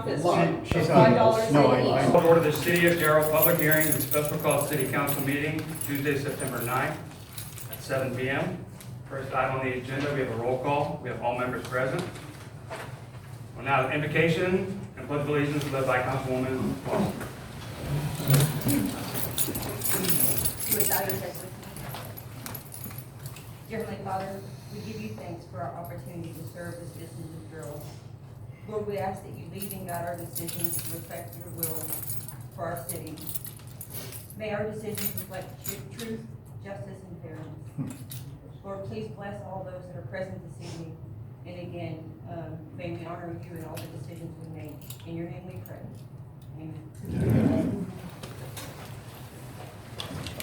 She's $5 No, a I. Order the City of Gerald public hearing and special called city council meeting Tuesday, September 9th at 7 p.m. First item on the agenda, we have a roll call. We have all members present. Well, now, invocation and pledge of allegiance led by Councilwoman Foster. Dear Heavenly Father, we give you thanks for our opportunity to serve the citizens of Gerald. Lord, we ask that you lead and guide our decisions to reflect your will for our city. May our decisions reflect truth, justice, and fairness. Lord, please bless all those that are present this evening. And again, may we honor you in all the decisions we make. In your name we pray. Amen.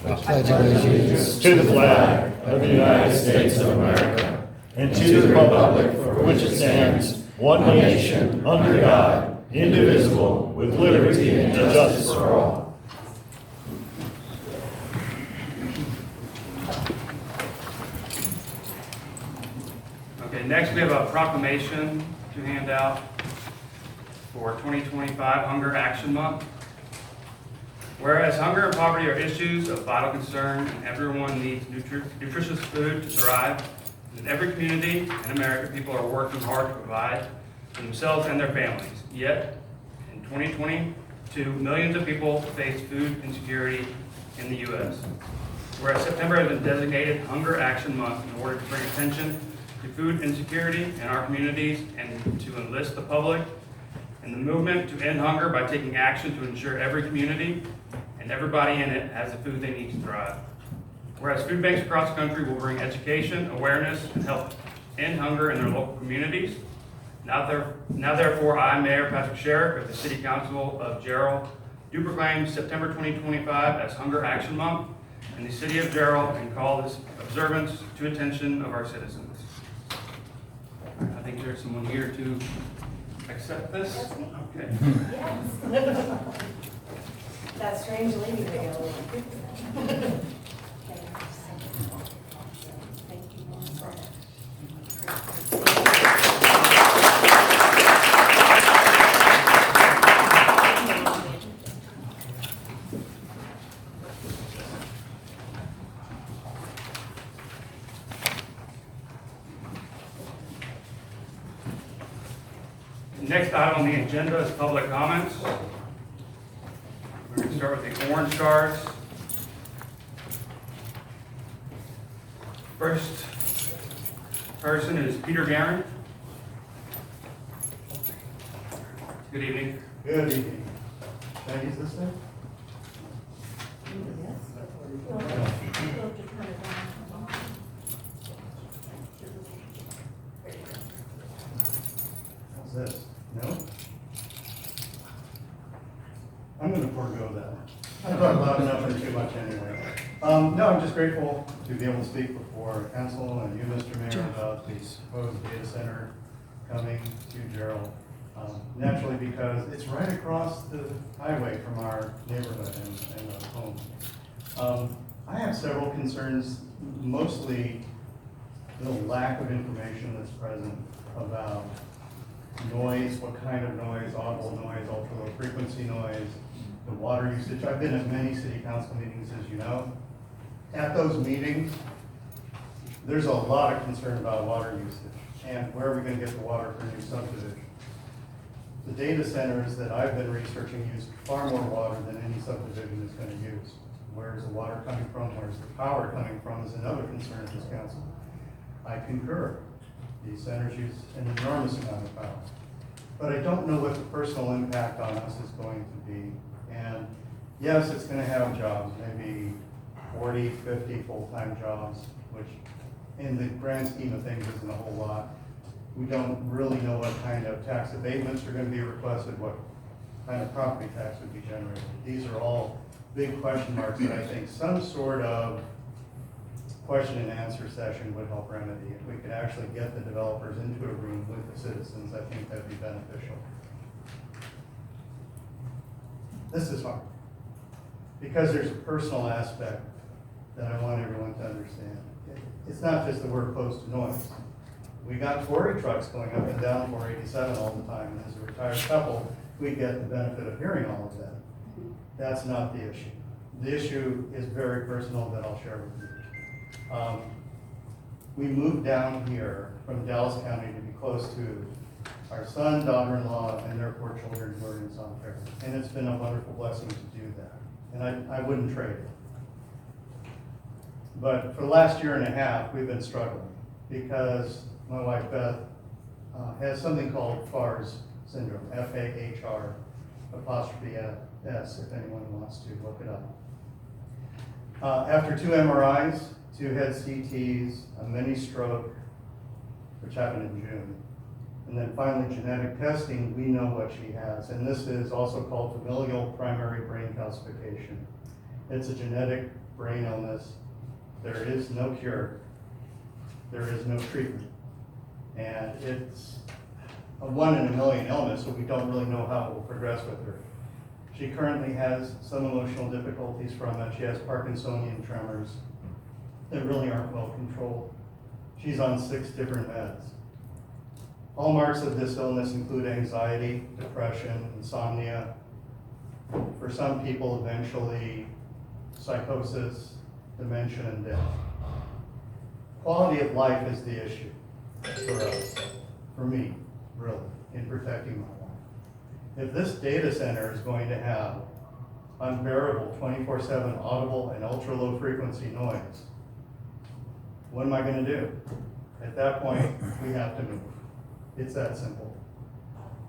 I pledge allegiance to the flag of the United States of America and to the republic for which it stands, one nation, under God, indivisible, with liberty and justice for all. Okay, next we have a proclamation to hand out for 2025 Hunger Action Month. Whereas hunger and poverty are issues of vital concern and everyone needs nutritious food to thrive, in every community in America, people are working hard to provide for themselves and their families. Yet, in 2022, millions of people face food insecurity in the U.S. Whereas September has been designated Hunger Action Month in order to bring attention to food insecurity in our communities and to enlist the public in the movement to end hunger by taking action to ensure every community and everybody in it has the food they need to thrive. Whereas food banks across the country will bring education, awareness, and help end hunger in their local communities. Now therefore, I, Mayor Patrick Sherrick of the City Council of Gerald, do proclaim September 2025 as Hunger Action Month in the City of Gerald and call this observance to attention of our citizens. I think there's someone here to accept this. That's me. Okay. Yes. That strange lady there. Thank you. Next item on the agenda is public comments. We're going to start with the orange cards. First person is Peter Garin. Good evening. Good evening. Can I use this thing? How's this? No? I'm going to forego that. I talk loud enough and too much anyway. No, I'm just grateful to be able to speak before council and you, Mr. Mayor, about the proposed data center coming to Gerald. Naturally, because it's right across the highway from our neighborhood and our home. I have several concerns, mostly the lack of information that's present about noise, what kind of noise, audible noise, ultra low frequency noise, the water usage. I've been at many city council meetings, as you know. At those meetings, there's a lot of concern about water usage and where are we going to get the water for new subdivision. The data centers that I've been researching use far more water than any subdivision is going to use. Where's the water coming from? Where's the power coming from is another concern of this council. I concur. These centers use an enormous amount of power. But I don't know what the personal impact on us is going to be. And yes, it's going to have jobs, maybe 40, 50 full-time jobs, which in the grand scheme of things isn't a whole lot. We don't really know what kind of tax abatements are going to be requested, what kind of property tax would be generated. These are all big question marks that I think some sort of question and answer session would help remedy. If we could actually get the developers into a room with the citizens, I think that'd be beneficial. This is hard because there's a personal aspect that I want everyone to understand. It's not just that we're opposed to noise. We got quarry trucks going up and down 487 all the time, and as a retired couple, we get the benefit of hearing all of that. That's not the issue. The issue is very personal that I'll share with you. We moved down here from Dallas County to be close to our son, daughter-in-law, and their 4 children who are in South Fair. And it's been a wonderful blessing to do that. And I wouldn't trade it. But for the last year and a half, we've been struggling because my wife Beth has something called FARS syndrome, F-A-H-R apostrophe S, if anyone wants to look it up. After 2 MRIs, 2 head CTs, a mini stroke, which happened in June, and then finally genetic testing, we know what she has. And this is also called familial primary brain calcification. It's a genetic brain illness. There is no cure. There is no treatment. And it's a 1 in a million illness, so we don't really know how it will progress with her. She currently has some emotional difficulties from it. She has Parkinsonian tremors that really aren't well controlled. She's on 6 different meds. Hallmarks of this illness include anxiety, depression, insomnia. For some people, eventually psychosis, dementia, and death. Quality of life is the issue for us, for me, really, in protecting my life. If this data center is going to have unbearable 24/7 audible and ultra-low frequency noise, what am I going to do? At that point, we have to move. It's that simple.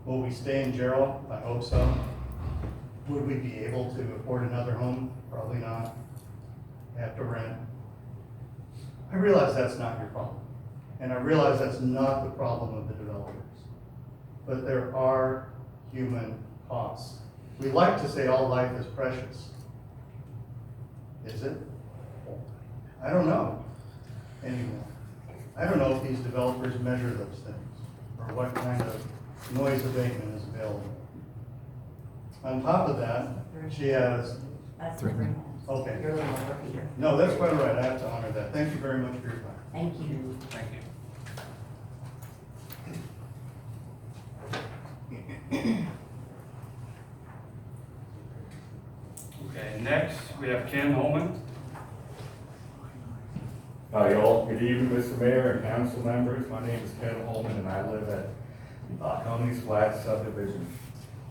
Will we stay in Gerald? I hope so. Would we be able to afford another home? Probably not. Have to rent. I realize that's not your problem. And I realize that's not the problem of the developers. But there are human costs. We like to say all life is precious. Is it? I don't know anymore. I don't know if these developers measure those things or what kind of noise abatement is available. On top of that, she has, That's the green one. okay. You're a little over here. No, that's quite all right. I have to honor that. Thank you very much for your time. Thank you. Thank you. Okay, next we have Ken Holman. Hi, y'all. Good evening, Mr. Mayor and council members. My name is Ken Holman, and I live at Coney's Flat subdivision.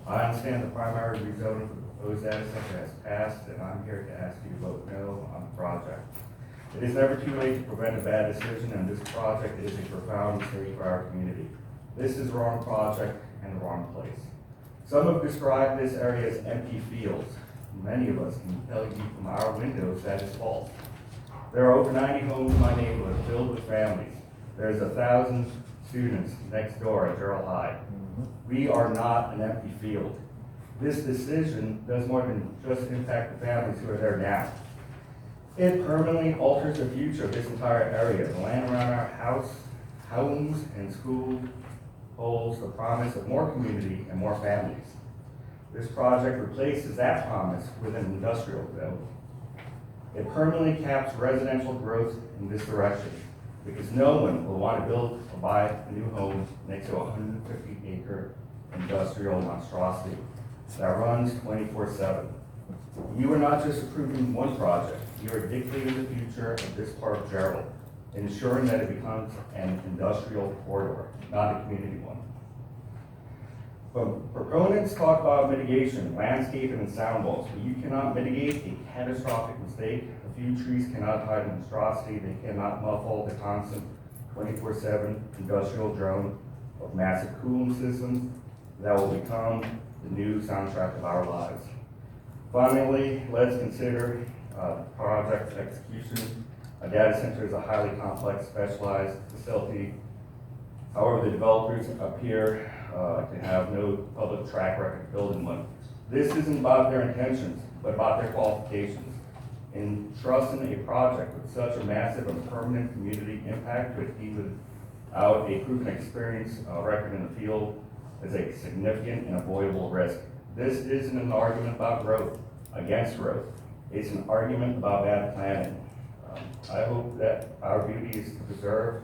I understand the primary rezoning for the proposed data center has passed, and I'm here to ask you to vote no on the project. It is never too late to prevent a bad decision, and this project is a profound mistake for our community. This is the wrong project and the wrong place. Some have described this area as empty fields. Many of us can tell you from our windows that is false. There are over 90 homes in my neighborhood filled with families. There's 1,000 students next door at Gerald High. We are not an empty field. This decision does more than just impact the families who are there now. It permanently alters the future of this entire area. The land around our homes and school holds the promise of more community and more families. This project replaces that promise with an industrial development. It permanently caps residential growth in this direction because no one will want to build or buy a new home next to a 150-acre industrial monstrosity that runs 24/7. You are not just approving one project, you are dictating the future of this part of Gerald, ensuring that it becomes an industrial corridor, not a community one. But proponents talk about mitigation, landscaping, and sound walls, but you cannot mitigate a catastrophic mistake. A few trees cannot hide a monstrosity, they cannot muffle the constant 24/7 industrial drone of massive cooling systems that will become the new soundtrack of our lives. Finally, let's consider project execution. A data center is a highly complex, specialized facility. However, the developers appear to have no public track record building one. This isn't about their intentions, but about their qualifications. In trusting a project with such a massive and permanent community impact with even out a proven experience record in the field is a significant and avoidable risk. This isn't an argument about growth, against growth. It's an argument about bad planning. I hope that our duty is to preserve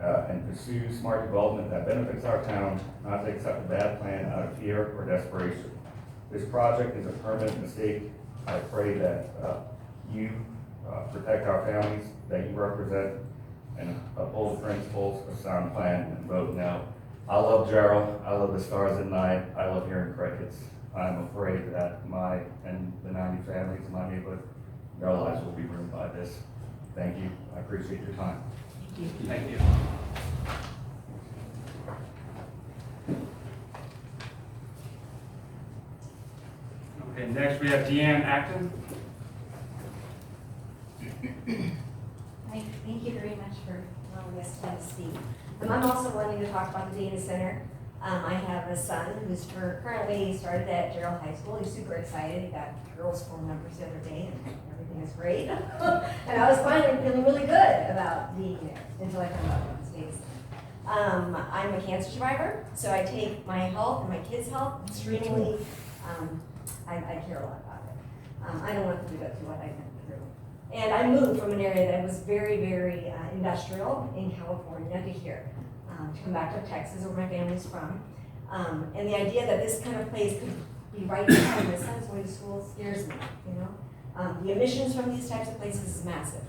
and pursue smart development that benefits our town, not to accept a bad plan out of fear or desperation. This project is a permanent mistake. I pray that you protect our families that you represent and uphold the principles of sound plan and vote no. I love Gerald. I love the stars at night. I love hearing crickets. I'm afraid that my and the 90 families in my neighborhood, their lives will be ruined by this. Thank you. I appreciate your time. Thank you. Okay, next we have Deanne Acton. Thank you very much for allowing us to speak. I'm also wanting to talk about the data center. I have a son who's currently started at Gerald High School. He's super excited. He got girls' phone numbers the other day, and everything is great. And I was finally feeling really good about being there until I found out about this data center. I'm a cancer survivor, so I take my health and my kids' health extremely. I care a lot about it. I don't want them to go through what I've been through. And I moved from an area that was very, very industrial in California to here, to come back to Texas, where my family's from. And the idea that this kind of place could be right there, my son's going to school, scares me, you know? The emissions from these types of places is massive.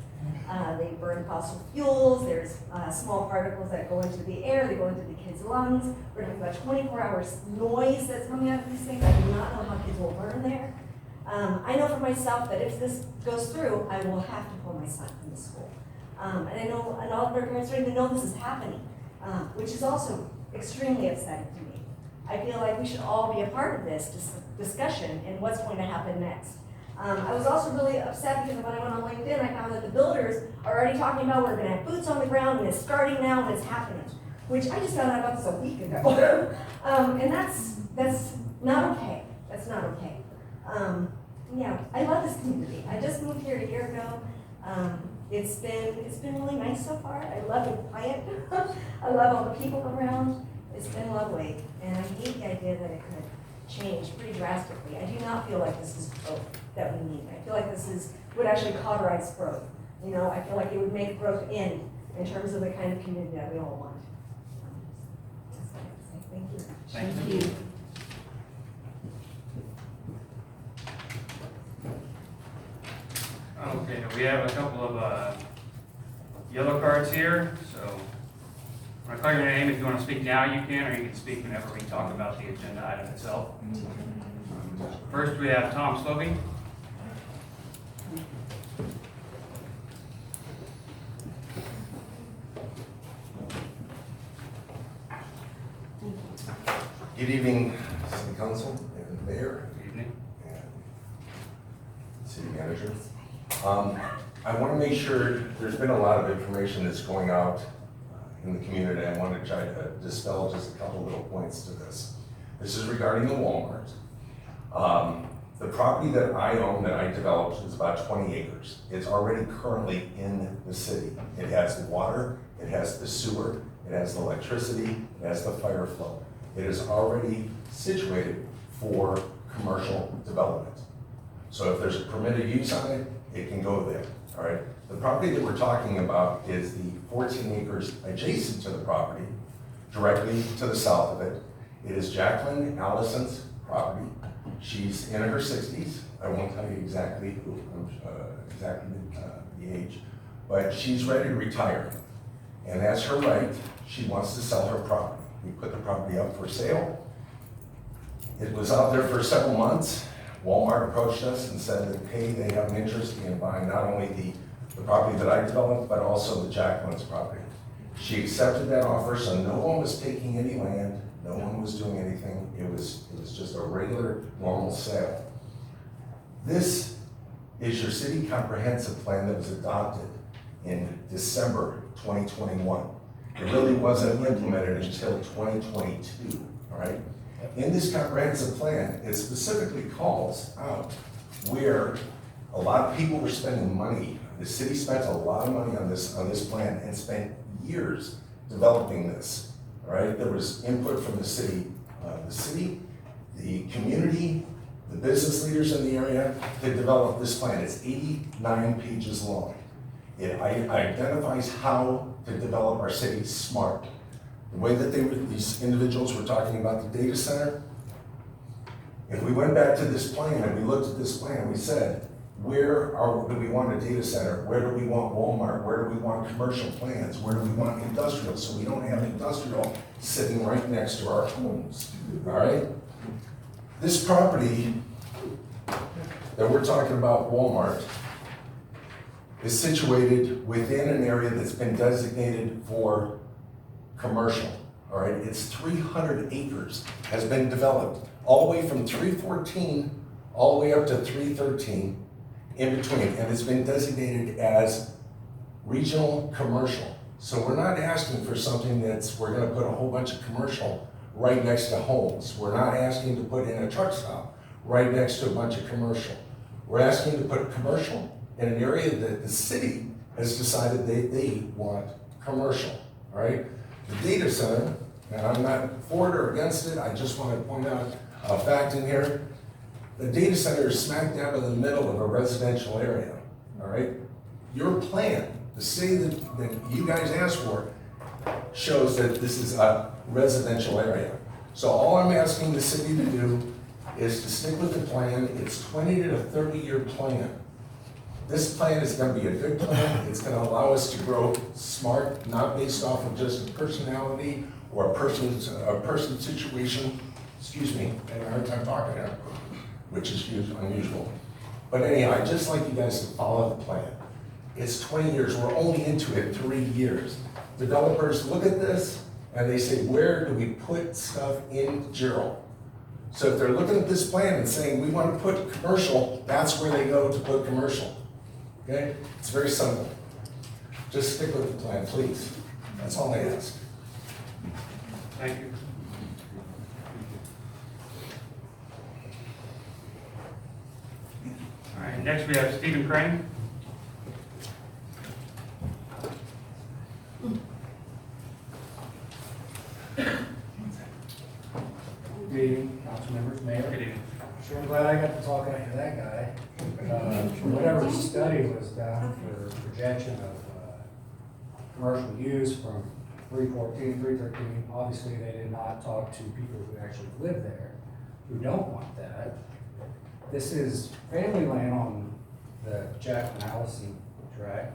They burn fossil fuels, there's small particles that go into the air, they go into the kids' lungs. We're talking about 24 hours noise that's coming out of these things. I do not know how kids will learn there. I know for myself that if this goes through, I will have to pull my son from the school. And I know, and all of our parents don't even know this is happening, which is also extremely upsetting to me. I feel like we should all be a part of this discussion and what's going to happen next. I was also really upset because when I went on LinkedIn, I found that the builders are already talking about we're going to have boots on the ground and it's starting now and it's happening, which I just found out about this a week ago. And that's not okay. That's not okay. Yeah, I love this community. I just moved here a year ago. It's been really nice so far. I love it quiet. I love all the people around. It's been lovely, and I hate the idea that it could change pretty drastically. I do not feel like this is growth that we need. I feel like this would actually cauterize growth. You know, I feel like it would make growth in terms of the kind of community that we all want. That's what I have to say. Thank you. Thank you. Okay, we have a couple of yellow cards here, so when I call your name, if you want to speak now, you can, or you can speak whenever we talk about the agenda item itself. First, we have Tom Slovey. Good evening, City Council and Mayor Good evening. and City Manager. I want to make sure there's been a lot of information that's going out in the community. I want to try to dispel just a couple little points to this. This is regarding the Walmart. The property that I own, that I developed, is about 20 acres. It's already currently in the city. It has the water, it has the sewer, it has the electricity, it has the fire flow. It is already situated for commercial development. So if there's a permitted use on it, it can go there, all right? The property that we're talking about is the 14 acres adjacent to the property, directly to the south of it. It is Jacqueline Allison's property. She's in her 60s. I won't tell you exactly the age, but she's ready to retire. And that's her right. She wants to sell her property. We put the property up for sale. It was out there for several months. Walmart approached us and said that, hey, they have an interest in buying not only the property that I developed, but also the Jacqueline's property. She accepted that offer, so no one was taking any land, no one was doing anything. It was just a regular, normal sale. This is your city comprehensive plan that was adopted in December 2021. It really wasn't implemented until 2022, all right? In this comprehensive plan, it specifically calls out where a lot of people were spending money. The city spent a lot of money on this plan and spent years developing this, all right? There was input from the city, the community, the business leaders in the area to develop this plan. It's 89 pages long. It identifies how to develop our city smart. The way that these individuals were talking about the data center, if we went back to this plan and we looked at this plan, we said, do we want a data center? Where do we want Walmart? Where do we want commercial plants? Where do we want industrial? So we don't have industrial sitting right next to our homes, all right? This property that we're talking about, Walmart, is situated within an area that's been designated for commercial, all right? It's 300 acres, has been developed, all the way from 314 all the way up to 313 in between, and it's been designated as regional commercial. So we're not asking for something we're gonna put a whole bunch of commercial right next to homes. We're not asking to put in a truck stop right next to a bunch of commercial. We're asking to put commercial in an area that the city has decided they want commercial, all right? The data center, and I'm not for it or against it, I just want to point out a fact in here. The data center is smack dab in the middle of a residential area, all right? Your plan, the city that you guys asked for, shows that this is a residential area. So all I'm asking the city to do is to stick with the plan. It's 20 to 30-year plan. This plan is gonna be a good plan. It's gonna allow us to grow smart, not based off of just a personality or a person's situation. Excuse me, I have a hard time talking here, which is unusual. But anyhow, I'd just like you guys to follow the plan. It's 20 years, we're only into it 3 years. Developers look at this and they say, where do we put stuff in Gerald? So if they're looking at this plan and saying, we want to put commercial, that's where they go to put commercial. Okay? It's very simple. Just stick with the plan, please. That's all I ask. Thank you. All right, next we have Stephen Crane. Good evening, council members, Good mayor. evening. Sure glad I got to talk to that guy. Whatever study was done for projection of commercial use from 314, 313, obviously they did not talk to people who actually live there, who don't want that. This is family land on the Jack and Allison tract.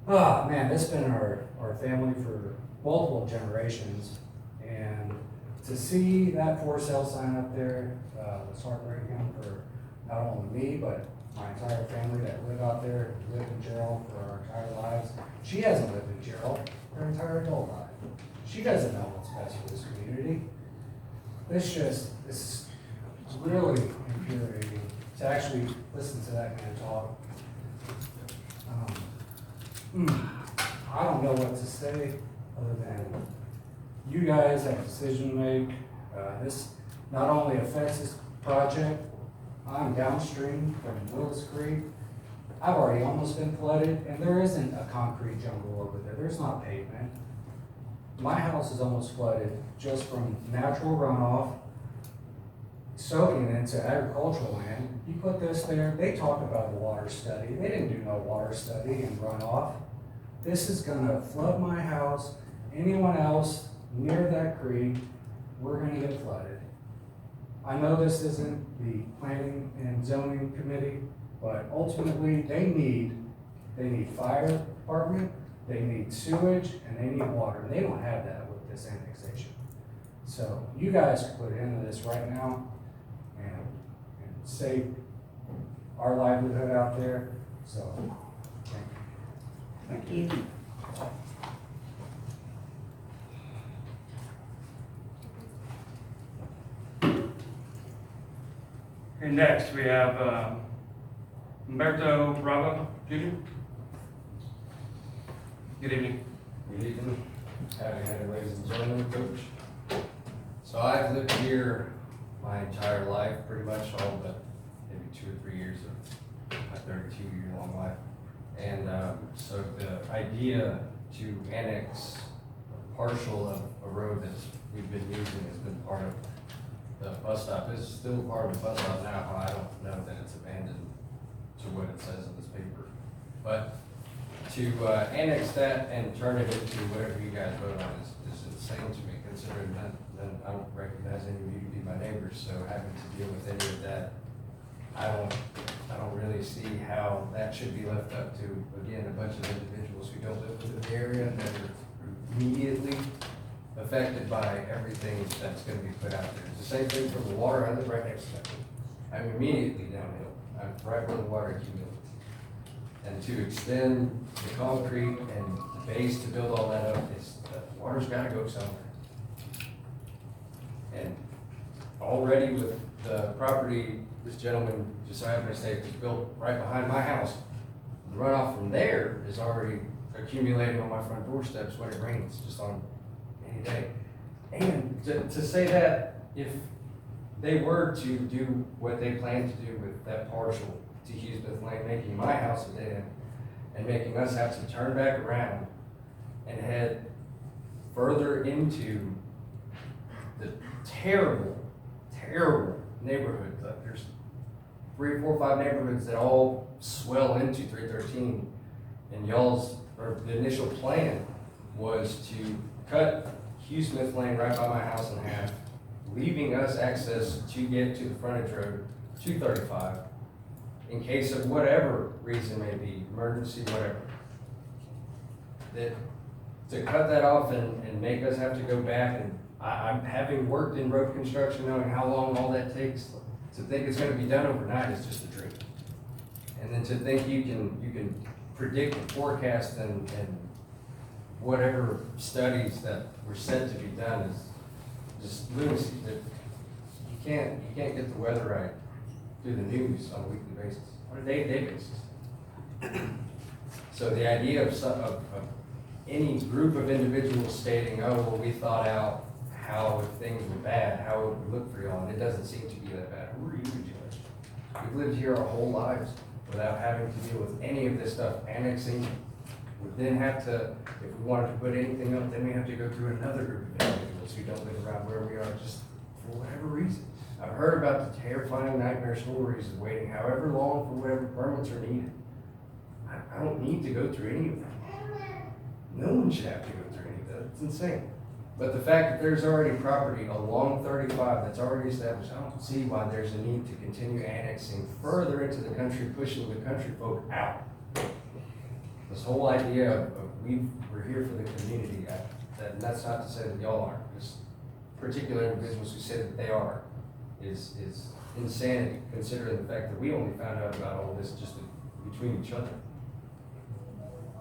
Ah, man, this has been our family for multiple generations, and to see that for sale sign up there was heartbreaking for not only me, but my entire family that live out there, lived in Gerald for our entire lives. She hasn't lived in Gerald her entire adult life. She doesn't know what's best for this community. It's really infuriating to actually listen to that man talk. I don't know what to say other than you guys have a decision to make. This not only affects this project, I'm downstream from Willis Creek. I've already almost been flooded, and there isn't a concrete jungle over there. There's not pavement. My house is almost flooded just from natural runoff soaking into agricultural land. You put this there, they talk about a water study. They didn't do no water study and runoff. This is gonna flood my house. Anyone else near that creek, we're gonna get flooded. I know this isn't the planning and zoning committee, but ultimately they need fire department, they need sewage, and they need water. They don't have that with this annexation. So you guys can put into this right now and save our livelihood out there. So, thank you. Thank you. Okay, next we have Humberto Bravo Jr. Good evening. Good evening. Happy to ladies and gentlemen, coach. So I've lived here my entire life, pretty much all but maybe 2 or 3 years of my 32-year-long life. And so the idea to annex a partial of a road that we've been using has been part of the bus stop. It's still part of the bus stop now. I don't know that it's abandoned to what it says in this paper. But to annex that and turn it into whatever you guys vote on is insane to me, considering that I don't recognize any of you to be my neighbors, so having to deal with any of that, I don't really see how that should be left up to, again, a bunch of individuals who don't live within the area that are immediately affected by everything that's gonna be put out there. It's the same thing for the water. I live right next to it. I'm immediately downhill. I'm right where the water accumulates. And to extend the concrete and the base to build all that up, the water's gotta go somewhere. And already with the property, this gentleman, Josiah Estate, was built right behind my house. The runoff from there is already accumulating on my front doorsteps when it rains, just on any day. And to say that if they were to do what they plan to do with that partial to Hughes Smith Lane, making my house a dead end, and making us have to turn back around and head further into the terrible, terrible neighborhood. There's 3, 4, 5 neighborhoods that all swell into 313, and the initial plan was to cut Hughes Smith Lane right by my house in half, leaving us access to get to the frontage road, 235, in case of whatever reason may be, emergency, whatever. That, to cut that off and make us have to go back, and I'm having worked in road construction, knowing how long all that takes, to think it's gonna be done overnight is just a dream. And then to think you can predict and forecast and whatever studies that were said to be done is just lunacy. That you can't get the weather right through the news on a weekly basis, on a day-to-day basis. So the idea of any group of individuals stating, oh, well, we thought out how if things were bad, how it would look for y'all, and it doesn't seem to be that bad. Who are you to judge? We've lived here our whole lives without having to deal with any of this stuff. Annexing would then have to, if we wanted to put anything up, then we have to go through another group of individuals who don't live around where we are, just for whatever reason. I've heard about the terrifying nightmare stories of waiting however long for whatever permits are needed. I don't need to go through any of that. No one should have to go through any of that. It's insane. But the fact that there's already property along 35 that's already established, I don't see why there's a need to continue annexing further into the country, pushing the country folk out. This whole idea of we're here for the community, that's not to say that y'all aren't. Just particular individuals who say that they are is insanity, considering the fact that we only found out about all this just between each other.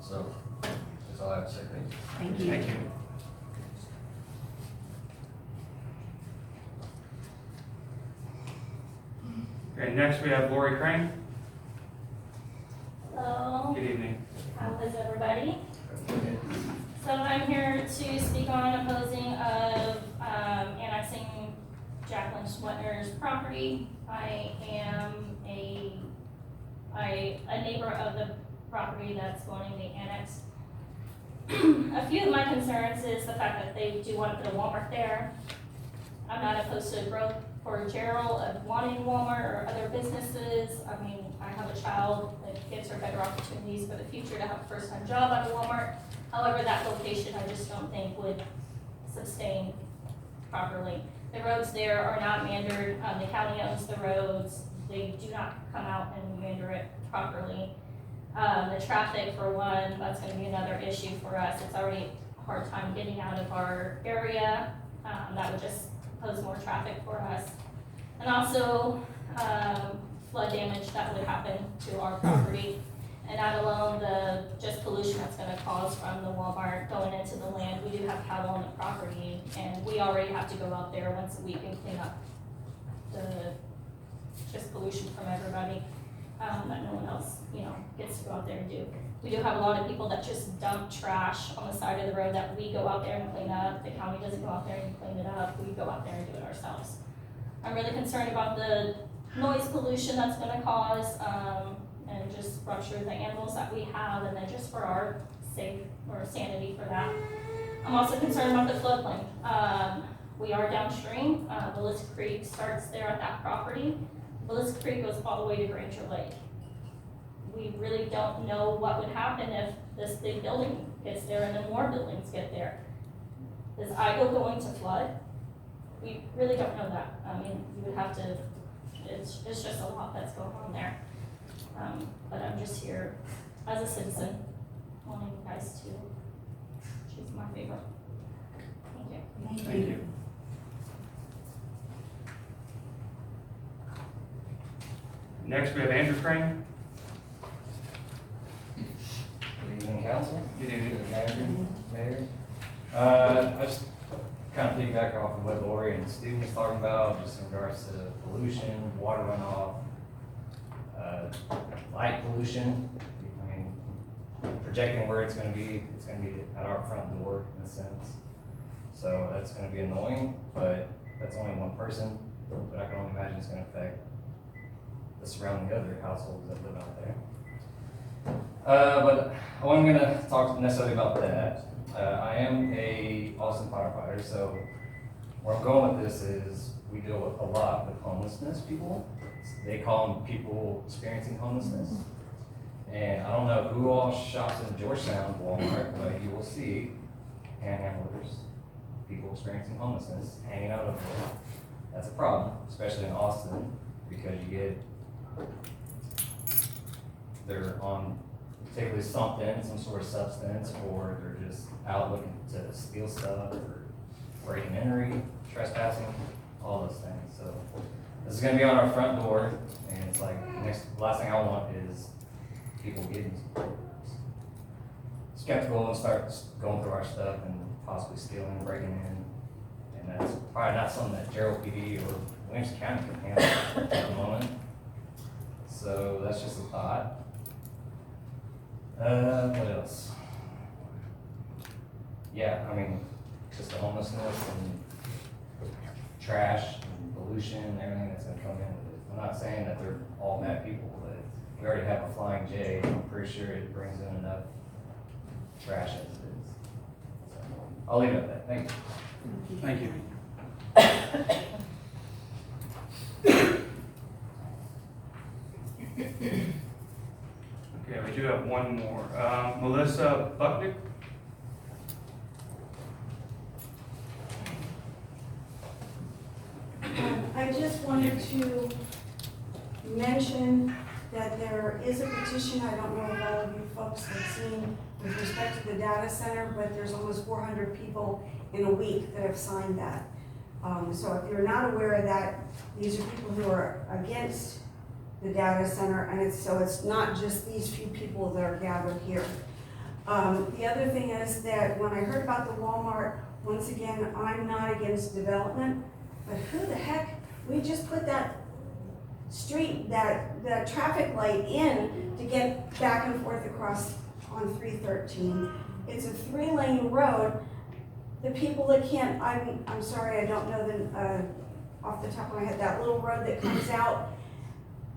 So that's all I have to say. Thank you. Thank you. Thank you. Okay, next we have Lori Crane. Hello, Good evening. how is everybody? So I'm here to speak on opposing of annexing Jacqueline Schwetner's property. I am a neighbor of the property that's going to be annexed. A few of my concerns is the fact that they do want to put a Walmart there. I'm not opposed to growth for Gerald of wanting Walmart or other businesses. I mean, I have a child that gives her better opportunities for the future to have a first-time job at a Walmart. However, that location I just don't think would sustain properly. The roads there are not meandered. The county owns the roads. They do not come out and meander it properly. The traffic, for one, that's going to be another issue for us. It's already a hard time getting out of our area. That would just pose more traffic for us. And also, flood damage that would happen to our property. And not alone the just pollution that's gonna cause from the Walmart going into the land. We do have cattle on the property, and we already have to go out there once a week and clean up the just pollution from everybody, that no one else, gets to go out there and do. We do have a lot of people that just dump trash on the side of the road that we go out there and clean up. The county doesn't go out there and clean it up. We go out there and do it ourselves. I'm really concerned about the noise pollution that's gonna cause, and just rupture the animals that we have, and then just for our safe or sanity for that. I'm also concerned about the floodplain. We are downstream. Willis Creek starts there at that property. Willis Creek goes all the way to Granger Lake. we really don't know what would happen if this big building gets there and then more buildings get there. Is Igo going to flood? We really don't know that. I mean, you would have to, it's just a lot that's going on there. But I'm just here as a citizen, wanting you guys to choose my favorite. Thank you. Thank you. Next, we have Andrew Crane. Good evening, council. Good evening. Good manager, mayor. I just kind of piggyback off of what Lori and Steve was talking about, just in regards to pollution, water runoff, light pollution. I mean, projecting where it's gonna be at our front door in a sense. So that's gonna be annoying, but that's only one person, but I can only imagine it's gonna affect the surrounding other households that live out there. But I wasn't gonna talk necessarily about that. I am a Austin firefighter, so where I'm going with this is we deal a lot with homelessness people. They call them people experiencing homelessness. And I don't know who all shops in Georgetown, Walmart, but you will see panhandlers, people experiencing homelessness, hanging out over there. That's a problem, especially in Austin, because you get, they're on typically something, some sort of substance, or they're just out looking to steal stuff, or breaking and entering, trespassing, all those things. So this is gonna be on our front door, and it's like, last thing I want is people getting skeptical and start going through our stuff and possibly stealing, breaking in. And that's probably not something that Gerald PD or Williamson County can handle at the moment. So that's just a thought. What else? Yeah, I mean, just the homelessness and trash and pollution and everything that's gonna come in with it. I'm not saying that they're all bad people, but we already have a Flying J. I'm pretty sure it brings in enough trash as it is. So, I'll leave it at that. Thank you. Thank you. Okay, we do have one more. Melissa Bucknick. I just wanted to mention that there is a petition, I don't know if all of you folks have seen, with respect to the data center, but there's almost 400 people in a week that have signed that. So if you're not aware of that, these are people who are against the data center, and it's not just these few people that are gathered here. The other thing is that when I heard about the Walmart, once again, I'm not against development, but who the heck, we just put that street, that traffic light in to get back and forth across on 313. It's a 3-lane road. The people that can't, I'm sorry, I don't know off the top of my head, that little road that comes out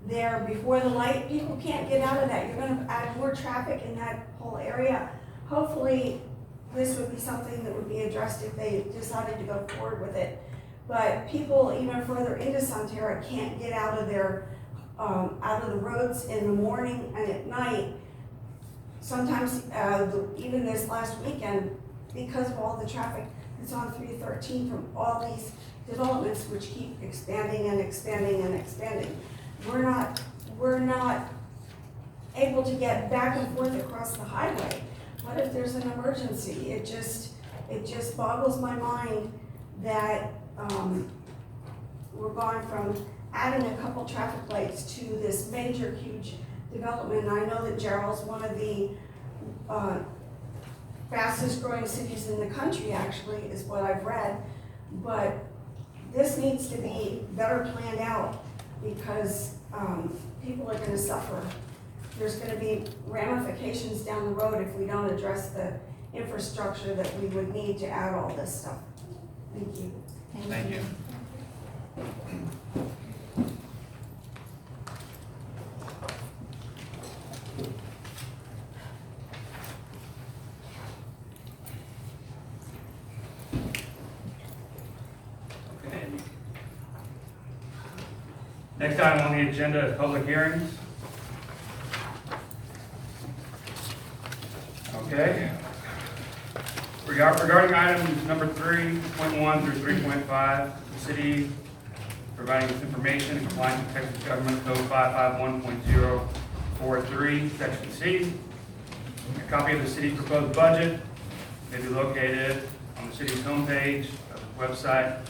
there before the light, people can't get out of that. You're gonna add more traffic in that whole area. Hopefully, this would be something that would be addressed if they decided to go forward with it. But people even further into Sonterra can't get out of their, out of the roads in the morning and at night. Sometimes, even this last weekend, because of all the traffic that's on 313 from all these developments which keep expanding and expanding and expanding. We're not able to get back and forth across the highway. What if there's an emergency? It just boggles my mind that we're going from adding a couple traffic lights to this major, huge development. And I know that Gerald's one of the fastest growing cities in the country, actually, is what I've read. But this needs to be better planned out because people are gonna suffer. There's gonna be ramifications down the road if we don't address the infrastructure that we would need to add all this stuff. Thank you. Thank you. Okay. Next item on the agenda is public hearings. Okay. Regarding items number 3.1 through 3.5, the city providing this information in compliance with Texas Government Code 551.043, Section C. A copy of the city's proposed budget may be located on the city's homepage of the website.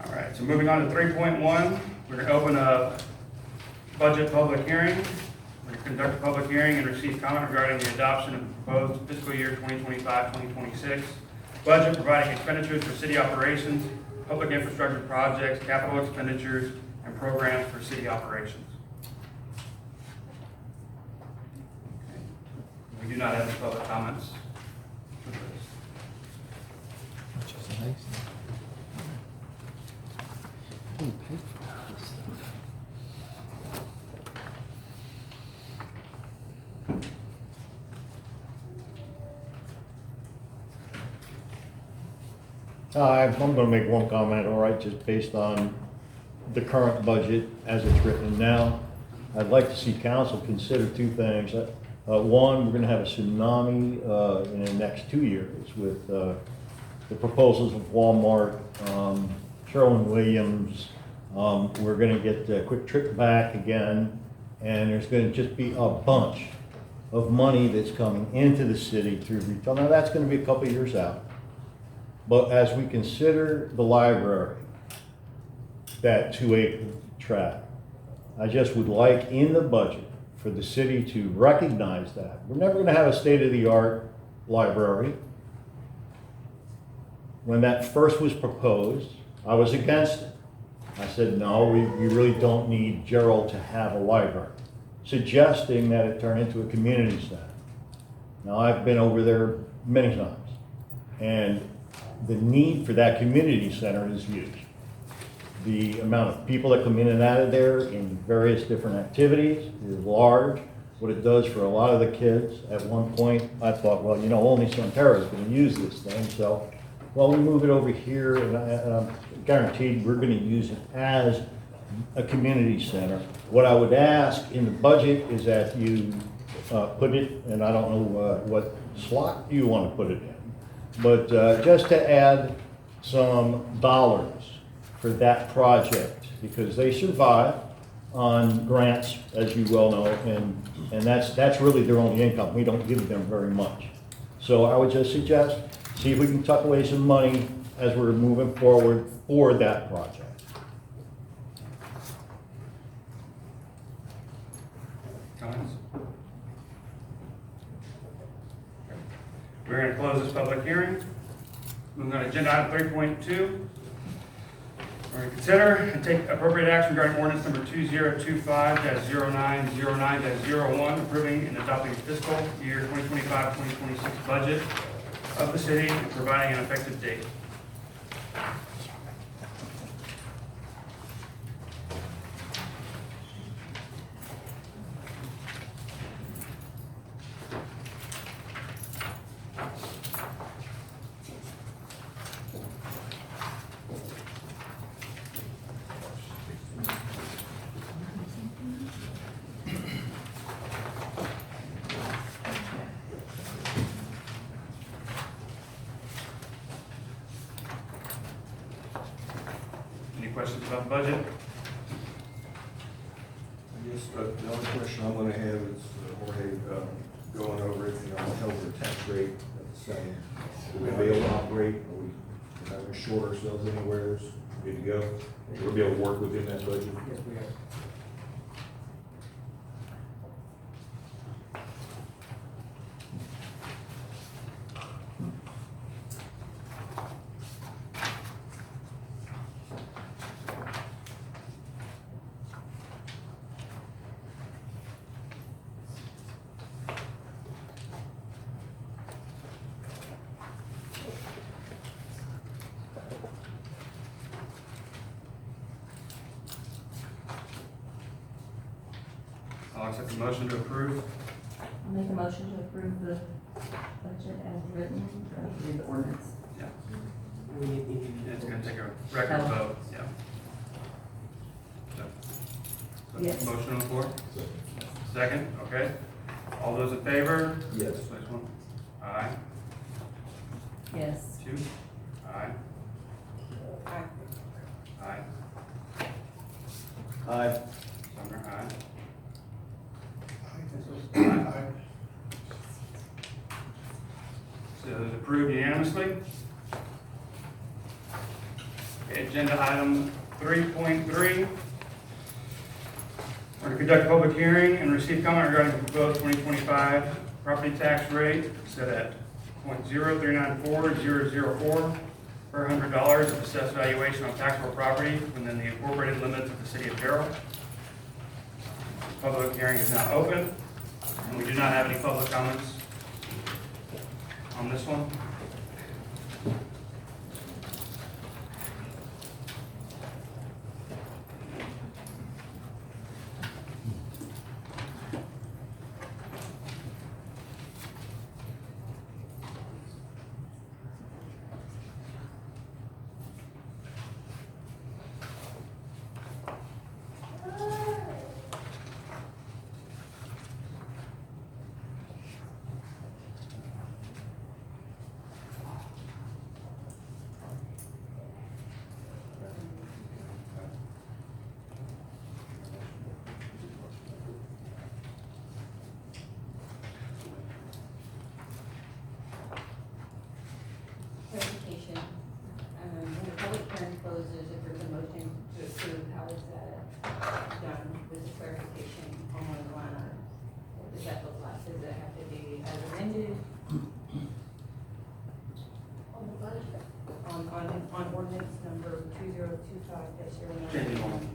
All right, so moving on to 3.1, we're going to open a budget public hearing. We're going to conduct a public hearing and receive comment regarding the adoption of the proposed fiscal year 2025-2026 budget, providing expenditures for city operations, public infrastructure projects, capital expenditures, and programs for city operations. Okay. We do not have any public comments for this. I'm going to make one comment, all right, just based on the current budget as it's written now. I'd like to see council consider two things. One, we're going to have a tsunami in the next 2 years with the proposals of Walmart, Sherwin-Williams. We're going to get the quick trip back again, and there's going to just be a bunch of money that's coming into the city through retail. Now, that's going to be a couple of years out. But as we consider the library, that 2-acre tract, I just would like in the budget for the city to recognize that. We're never going to have a state-of-the-art library. When that first was proposed, I was against it. I said, no, we really don't need Gerald to have a library, suggesting that it turn into a community center. Now, I've been over there many times, and the need for that community center is huge. The amount of people that come in and out of there in various different activities is large. What it does for a lot of the kids, at one point, I thought, well, you know, only Sonterra is going to use this thing, so, well, we move it over here, and I'm guaranteed we're going to use it as a community center. What I would ask in the budget is that you put it, and I don't know what slot you want to put it in, but just to add some dollars for that project, because they survive on grants, as you well know, and that's really their only income. We don't give them very much. So I would just suggest, see if we can tuck away some money as we're moving forward for that project. Comments? We're going to close this public hearing. Moving on to agenda item 3.2. We're going to consider and take appropriate action regarding ordinance number 2025-0909-01, approving and adopting fiscal year 2025-2026 budget of the city and providing an effective date. Any questions about the budget? I guess the only question I'm gonna have is, Jorge, going over it, you know, held the tax rate at the same. Will we be able to operate, are we not gonna short ourselves anywhere, good to go? We'll be able to work within that budget? Yes, we are. I'll accept the motion to approve. I'll make a motion to approve the budget as written, read the ordinance. Yeah. It's going to take a record vote, yeah. So, Yes. motion on the floor? Second, okay. All those in favor? Yes. Place one. Aye. Yes. 2. Aye. Aye. Aye. Aye. Sumner, aye. So it is approved unanimously. Okay, agenda item 3.3. We're to conduct a public hearing and receive comment regarding the proposed 2025 property tax rate set at .0394004 per $100 of assessed valuation on taxable property within the incorporated limits of the city of Darrell. Public hearing is now open, and we do not have any public comments on this one. Clarification, when the public hearing closes, if there's a motion to approve, how is that done with the clarification on one of the line items? What does that look like? Does it have to be as amended? On the budget? On ordinance number 2025-09.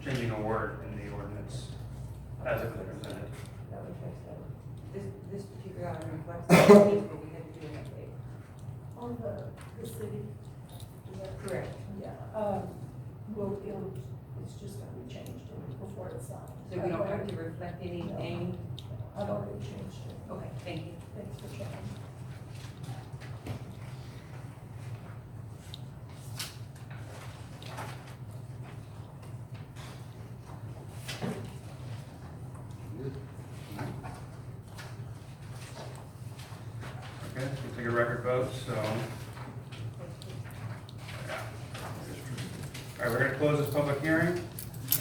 Changing a word in the ordinance as it was presented. That would fix that. This particular item reflects the case, but we had to do an update. On the city, is that Correct. Yeah, it's just gonna be changed before it's signed. So we don't have to reflect anything? I've already changed it. Okay, thank you. Thanks for checking. Okay, we'll take a record vote, so. All right, we're going to close this public hearing.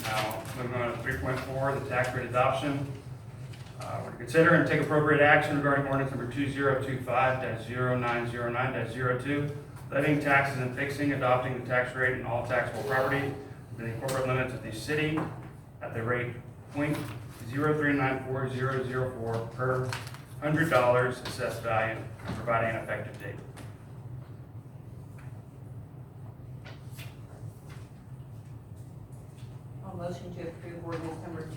Now, moving on to 3.4, the tax rate adoption. We're to consider and take appropriate action regarding ordinance number 2025-0909-02, levying taxes and fixing, adopting the tax rate in all taxable property within the corporate limits of the city at the rate .0394004 per $100 assessed value and providing an effective date. I'll motion to approve ordinance number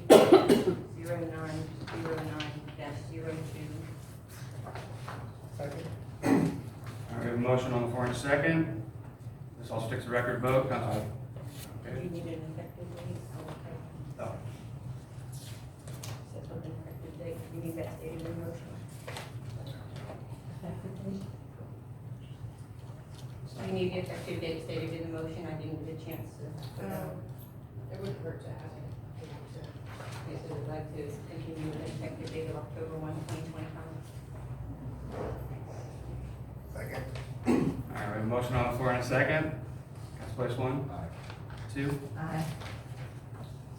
2025-0909-02. Second. All right, we have a motion on the floor in a second. This also takes a record vote. Council. Do Okay. you need an effective date? Okay. No. Set with an effective date. You need that stated in the motion. You need the effective date stated in the motion. I didn't get a chance to. It wouldn't hurt to have it. Yes, I would like to continue with the effective date of October 1, 2025. Second. All right, we have a motion on the floor in a second. Council place 1. Aye. 2. Aye.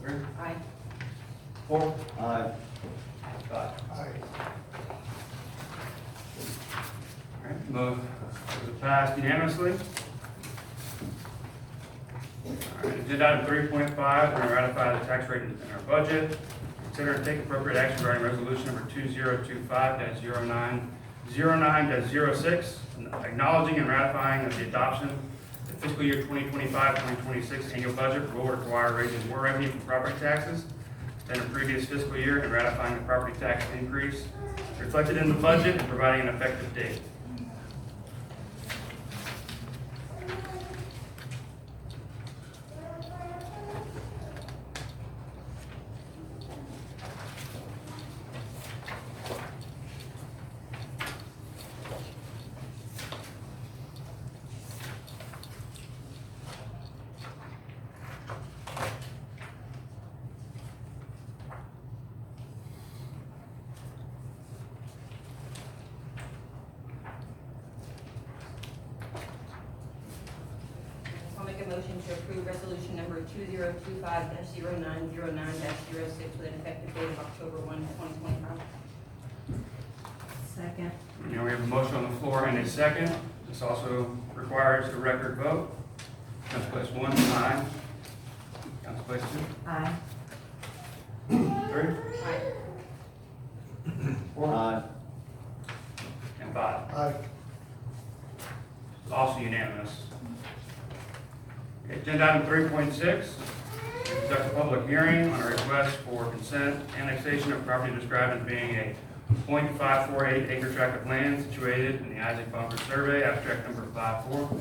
3. Aye. 4. Aye. 5. Aye. All right, motion was passed unanimously. All right, agenda item 3.5, we're going to ratify the tax rate in our budget. Consider and take appropriate action regarding resolution number 2025-0909-06, acknowledging and ratifying of the adoption of the fiscal year 2025-2026 annual budget will require raising more revenue from property taxes than the previous fiscal year and ratifying the property tax increase reflected in the budget and providing an effective date. resolution number 2025-0909-06 with an effective date of October 1, 2025. Second. Now we have a motion on the floor and a second. This also requires a record vote. Council Place 1, aye. Council Place 2, Aye. 3, Aye. 4, Aye. and 5. Aye. Also unanimous. Okay, agenda item 3.6, conduct a public hearing on a request for consent annexation of property described as being a .548 acre tract of land situated in the Isaac Bunker Survey, abstract number 54,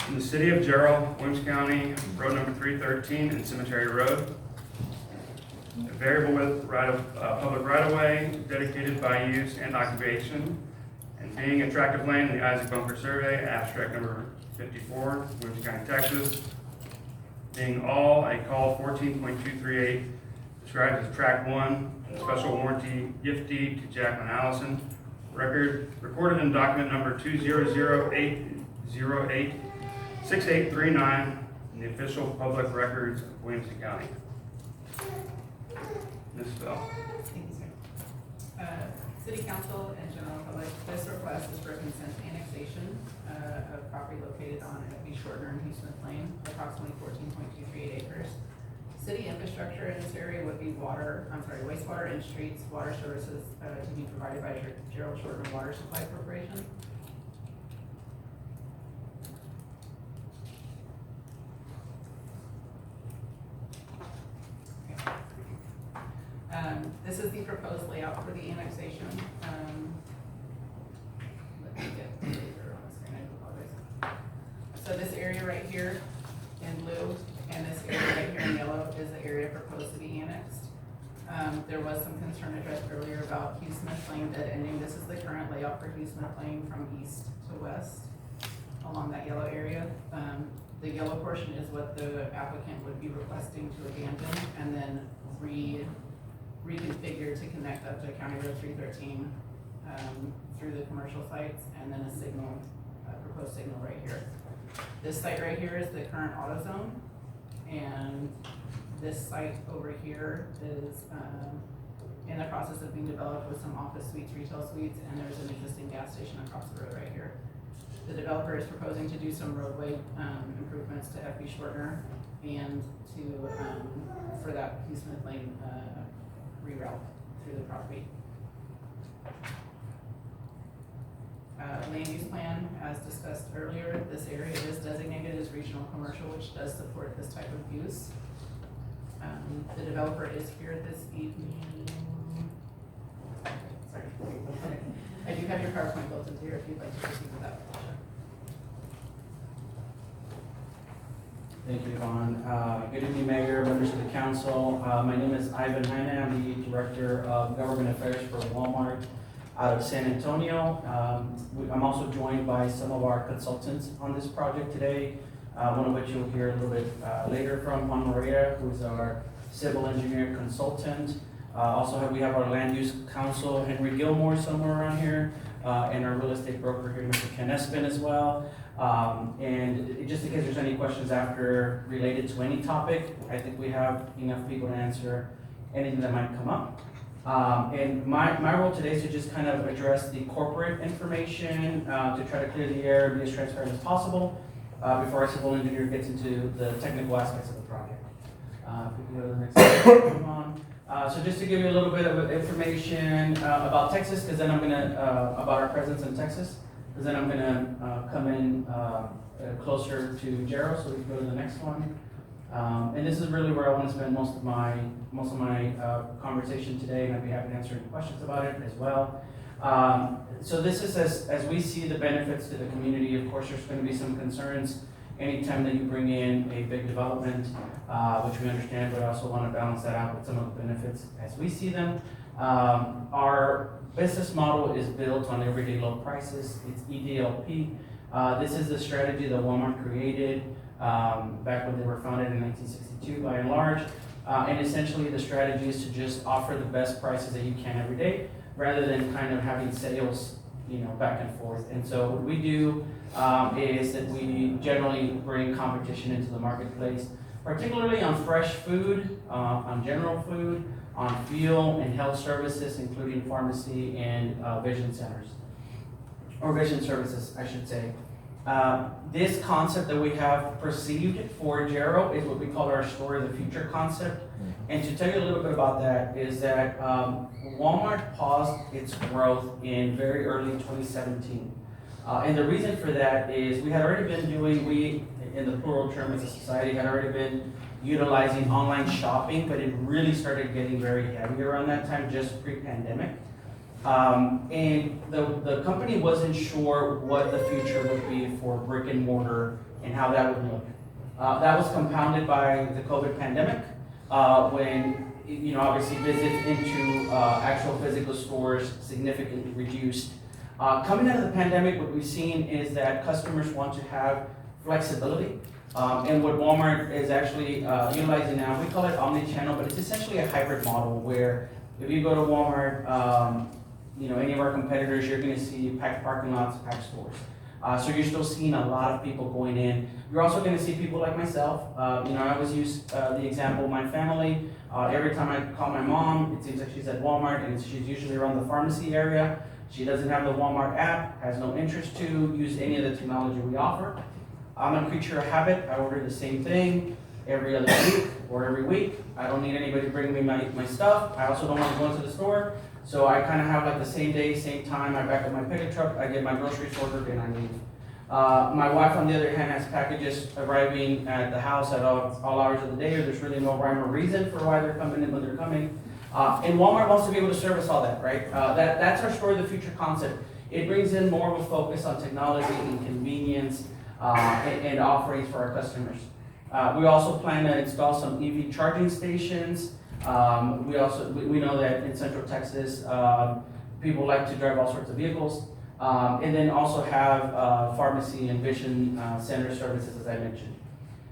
in the city of Gerald, Williams County, road number 313 and Cemetery Road. A variable width public right-of-way dedicated by use and occupation, and being a tract of land in the Isaac Bunker Survey, abstract number 54, Williams County, Texas. Being all a call 14.238, described as tract 1, special warranty gift deed to Jacqueline Allison, recorded in document number 20080086839 in the official public records of Williamson County. Ms. Bell. Thank you, sir. City Council and General Public, this request is for consent annexation of property located on F.B. Shortner and Smith Lane, approximately 14.238 acres. City infrastructure in this area would be wastewater and streets, water services to be provided by Gerald Shortner Water Supply Corporation. This is the proposed layout for the annexation. Let me get the laser on the screen, I apologize. So this area right here in blue and this area right here in yellow is the area proposed to be annexed. There was some concern addressed earlier about Hugh Smith Lane dead ending. This is the current layout for Hugh Smith Lane from east to west along that yellow area. The yellow portion is what the applicant would be requesting to abandon and then reconfigure to connect up to County Road 313 through the commercial sites, and then a signal, proposed signal right here. This site right here is the current auto zone, and this site over here is in the process of being developed with some office suites, retail suites, and there's an existing gas station across the road right here. The developer is proposing to do some roadway improvements to F.B. Shortner and to for that Hugh Smith Lane reroute through the property. Land use plan, as discussed earlier, this area is designated as regional commercial, which does support this type of use. The developer is here this evening. Sorry. I do have your PowerPoint built into here if you'd like to proceed with that. Thank you, Yvonne. Good evening, Mayor, members of the council. My name is Ivan Heine. I'm the Director of Government Affairs for Walmart out of San Antonio. I'm also joined by some of our consultants on this project today, one of which you'll hear a little bit later from, Juan Moreira, who is our civil engineer consultant. We have our land use counsel, Henry Gilmore, somewhere around here, and our real estate broker here, Mr. Ken Espin, as well. And just in case there's any questions after related to any topic, I think we have enough people to answer anything that might come up. And my role today is to just kind of address the corporate information, to try to clear the air, be as transparent as possible, before our civil engineer gets into the technical aspects of the project. If we can go to the next slide, move on. So just to give you a little bit of information about Texas, because then I'm gonna, about our presence in Texas, because then I'm gonna come in closer to Jarrow, so we can go to the next one. And this is really where I want to spend most of my conversation today, and I'd be happy to answer any questions about it as well. So this is as we see the benefits to the community. Of course, there's going to be some concerns anytime that you bring in a big development, which we understand, but I also want to balance that out with some of the benefits as we see them. Our business model is built on everyday low prices. It's EDLP. This is the strategy that Walmart created back when they were founded in 1962 by and large. And essentially the strategy is to just offer the best prices that you can every day, rather than kind of having sales back and forth. And so what we do is that we generally bring competition into the marketplace, particularly on fresh food, on general food, on fuel and health services, including pharmacy and vision centers, or vision services, I should say. This concept that we have perceived for Jarrow is what we call our Store of the Future concept. And to tell you a little bit about that is that Walmart paused its growth in very early 2017. And the reason for that is we had already been doing, in the plural term as a society, had already been utilizing online shopping, but it really started getting very heavy around that time, just pre-pandemic. And the company wasn't sure what the future would be for brick and mortar and how that would look. That was compounded by the COVID pandemic, when obviously visits into actual physical stores significantly reduced. Coming out of the pandemic, what we've seen is that customers want to have flexibility. And what Walmart is actually utilizing now, we call it omni-channel, but it's essentially a hybrid model where if you go to Walmart, any of our competitors, you're going to see packed parking lots, packed stores. So you're still seeing a lot of people going in. You're also going to see people like myself. I always use the example of my family. Every time I call my mom, it seems like she's at Walmart, and she's usually around the pharmacy area. She doesn't have the Walmart app, has no interest to use any of the technology we offer. I'm a creature of habit. I order the same thing every other week or every week. I don't need anybody to bring me my stuff. I also don't want to go into the store. So I kind of have like the same day, same time. I back up my pickup truck, I get my groceries ordered, and I leave. My wife, on the other hand, has packages arriving at the house at all hours of the day, or there's really no rhyme or reason for why they're coming in when they're coming. And Walmart wants to be able to service all that, right? That's our Store of the Future concept. It brings in more of a focus on technology and convenience and offerings for our customers. We also plan to install some EV charging stations. We know that in Central Texas, people like to drive all sorts of vehicles. And then also have pharmacy and vision center services, as I mentioned.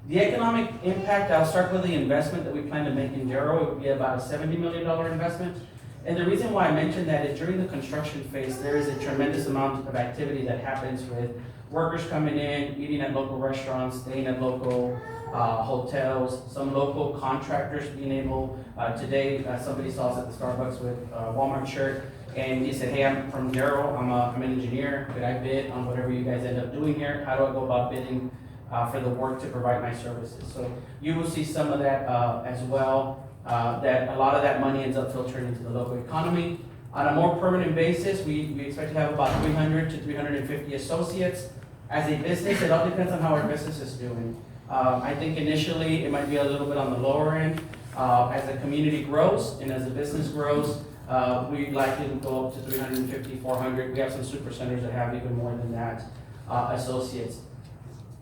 The economic impact, I'll start with the investment that we plan to make in Jarrow. It would be about a $70 million investment. And the reason why I mentioned that is during the construction phase, there is a tremendous amount of activity that happens with workers coming in, eating at local restaurants, staying at local hotels, some local contractors being able, today somebody saw us at the Starbucks with a Walmart shirt, and he said, hey, I'm from Jarrow, I'm an engineer, could I bid on whatever you guys end up doing here? How do I go about bidding for the work to provide my services? So you will see some of that as well, that a lot of that money ends up filtering into the local economy. On a more permanent basis, we expect to have about 300 to 350 associates. As a business, it all depends on how our business is doing. I think initially it might be a little bit on the lower end. As the community grows and as the business grows, we likely will go up to 350, 400. We have some super centers that have even more than that associates.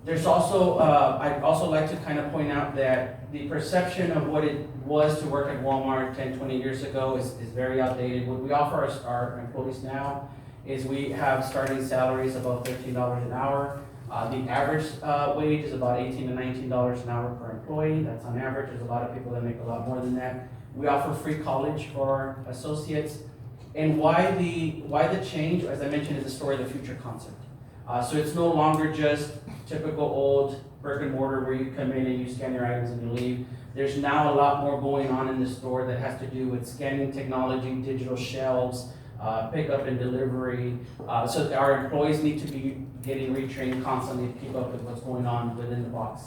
There's also, I'd also like to kind of point out that the perception of what it was to work at Walmart 10, 20 years ago is very outdated. What we offer our employees now is we have starting salaries above $13 an hour. The average wage is about $18 to $19 an hour per employee. That's on average. There's a lot of people that make a lot more than that. We offer free college for our associates. And why the change, as I mentioned, is the Store of the Future concept. So it's no longer just typical old brick and mortar where you come in and you scan your items and you leave. There's now a lot more going on in the store that has to do with scanning technology, digital shelves, pickup and delivery. So our employees need to be getting retrained constantly to keep up with what's going on within the box.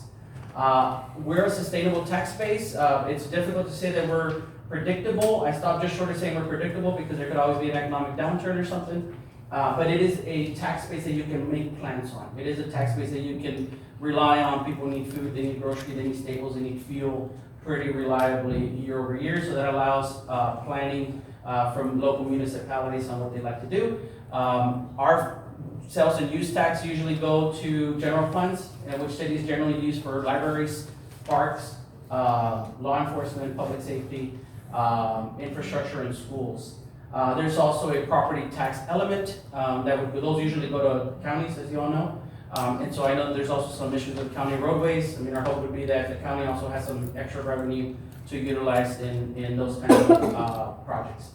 We're a sustainable tax base. It's difficult to say that we're predictable. I stopped just short of saying we're predictable because there could always be an economic downturn or something. But it is a tax base that you can make plans on. It is a tax base that you can rely on. People need food, they need groceries, they need staples, they need fuel pretty reliably year over year. So that allows planning from local municipalities on what they like to do. Our sales and use tax usually go to general funds, which cities generally use for libraries, parks, law enforcement, public safety, infrastructure, and schools. There's also a property tax element those usually go to counties, as you all know. And so I know that there's also some issues with county roadways. I mean, our hope would be that the county also has some extra revenue to utilize in those kinds of projects.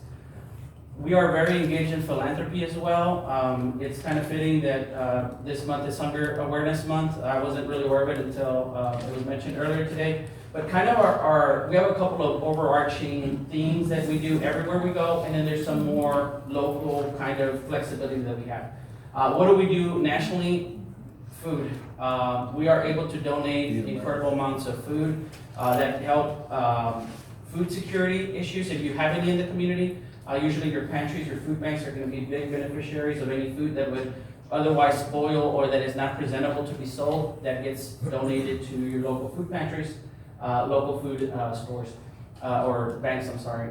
We are very engaged in philanthropy as well. It's kind of fitting that this month is Hunger Awareness Month. I wasn't really aware of it until it was mentioned earlier today. But kind of we have a couple of overarching themes that we do everywhere we go, and then there's some more local kind of flexibility that we have. What do we do nationally? Food. We are able to donate incredible amounts of food that help food security issues if you have any in the community. Usually your pantries, your food banks are going to be big beneficiaries of any food that would otherwise spoil or that is not presentable to be sold, that gets donated to your local food pantries, local food stores, or banks, I'm sorry.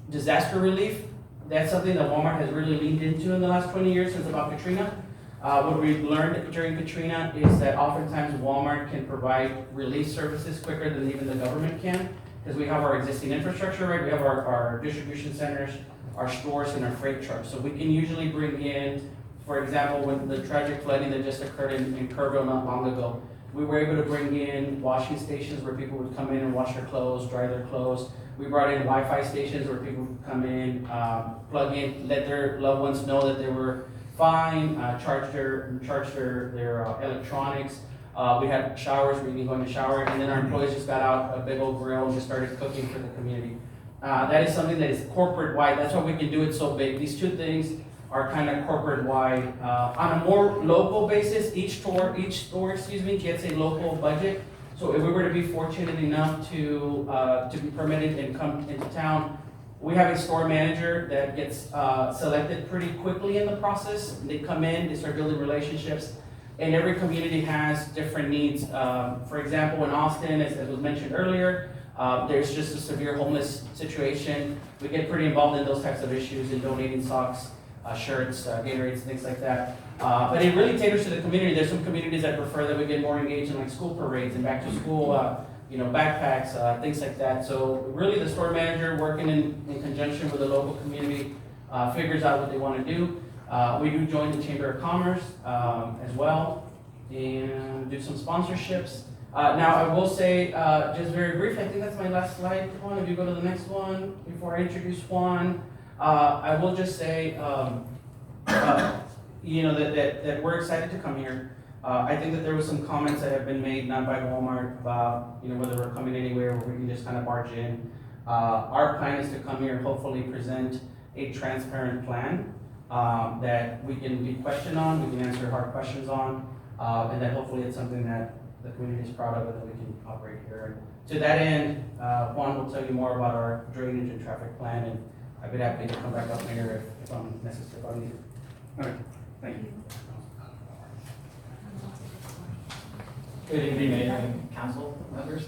Disaster relief, that's something that Walmart has really leaned into in the last 20 years since about Katrina. What we've learned during Katrina is that oftentimes Walmart can provide relief services quicker than even the government can, because we have our existing infrastructure, right? We have our distribution centers, our stores, and our freight trucks. So we can usually bring in, for example, when the tragic flooding that just occurred in Kerrville not long ago, we were able to bring in washing stations where people would come in and wash their clothes, dry their clothes. We brought in Wi-Fi stations where people would come in, plug in, let their loved ones know that they were fine, charge their electronics. We had showers where you can go in the shower, and then our employees just got out a big old grill and just started cooking for the community. That is something that is corporate-wide. That's why we can do it so big. These two things are kind of corporate-wide. On a more local basis, each store, gets a local budget. So if we were to be fortunate enough to be permitted and come into town, we have a store manager that gets selected pretty quickly in the process. They come in, they start building relationships, and every community has different needs. For example, in Austin, as was mentioned earlier, there's just a severe homeless situation. We get pretty involved in those types of issues in donating socks, shirts, Gatorades, things like that. But it really caters to the community. There's some communities that prefer that we get more engaged in like school parades and back to school, backpacks, things like that. So really the store manager working in conjunction with the local community figures out what they want to do. We do join the Chamber of Commerce as well and do some sponsorships. Now I will say, just very briefly, I think that's my last slide. Juan, if you go to the next one before I introduce Juan, I will just say, that we're excited to come here. I think that there was some comments that have been made, not by Walmart, about, whether we're coming anywhere where we can just kind of barge in. Our plan is to come here and hopefully present a transparent plan that we can be questioned on, we can answer hard questions on, and that hopefully it's something that the community is proud of and that we can operate here. And to that end, Juan will tell you more about our drainage and traffic plan, and I'd be happy to come back up here if I'm necessary, if I'm needed. Okay, thank you. Good evening, Mayor and council members.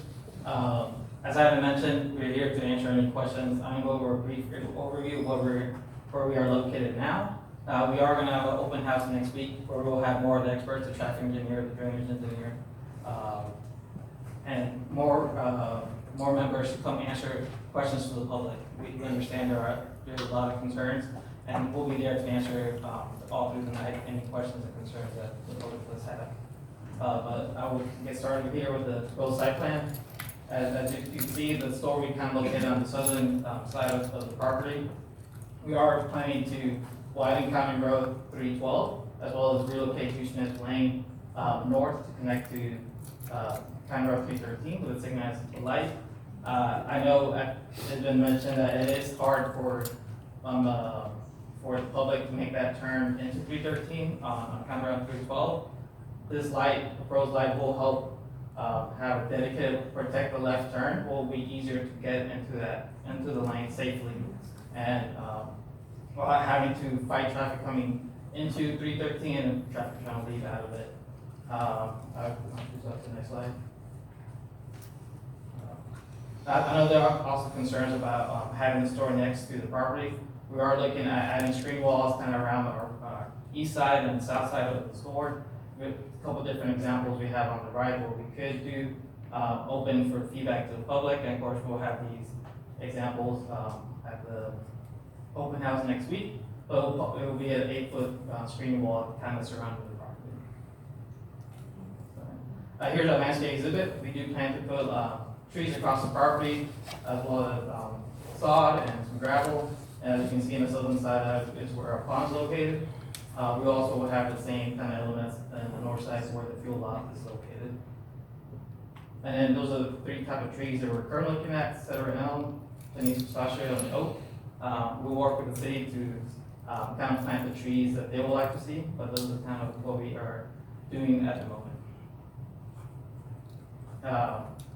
As I had mentioned, we're here to answer any questions. I'm going to go over a brief overview of where we are located now. We are going to have an open house next week where we'll have more of the experts, the traffic engineer, the drainage engineer, and more members to come answer questions from the public. We understand there's a lot of concerns, and we'll be there to answer all through the night any questions and concerns that the public does have. But I will get started here with the proposed site plan. As you can see, the store we kind of located on the southern side of the property. We are planning to widen County Road 312, as well as relocate Hugh Smith Lane north to connect to County Road 313 with a signalized light. I know it's been mentioned that it is hard for the public to make that turn into 313 on County Road 312. This light, proposed light, will help have a dedicated protect the left turn. Will be easier to get into the lane safely, and without having to fight traffic coming into 313 and traffic trying to leave out of it. I'll go to the next slide. I know there are also concerns about having the store next to the property. We are looking at adding screen walls kind of around our east side and south side of the store. We have a couple different examples we have on the right where we could do open for feedback to the public, and of course we'll have these examples at the open house next week. But it will be an 8-foot screen wall kind of surrounding the property. Here's our landscape exhibit. We do plan to put trees across the property, as well as sod and some gravel. As you can see on the southern side is where our pond is located. We also will have the same kind of elements in the north side where the fuel lot is located. And then those are the three type of trees that we're currently looking at: cedar, elm, Chinese pistachio, and oak. We'll work with the city to kind of plant the trees that they would like to see, but those are kind of what we are doing at the moment.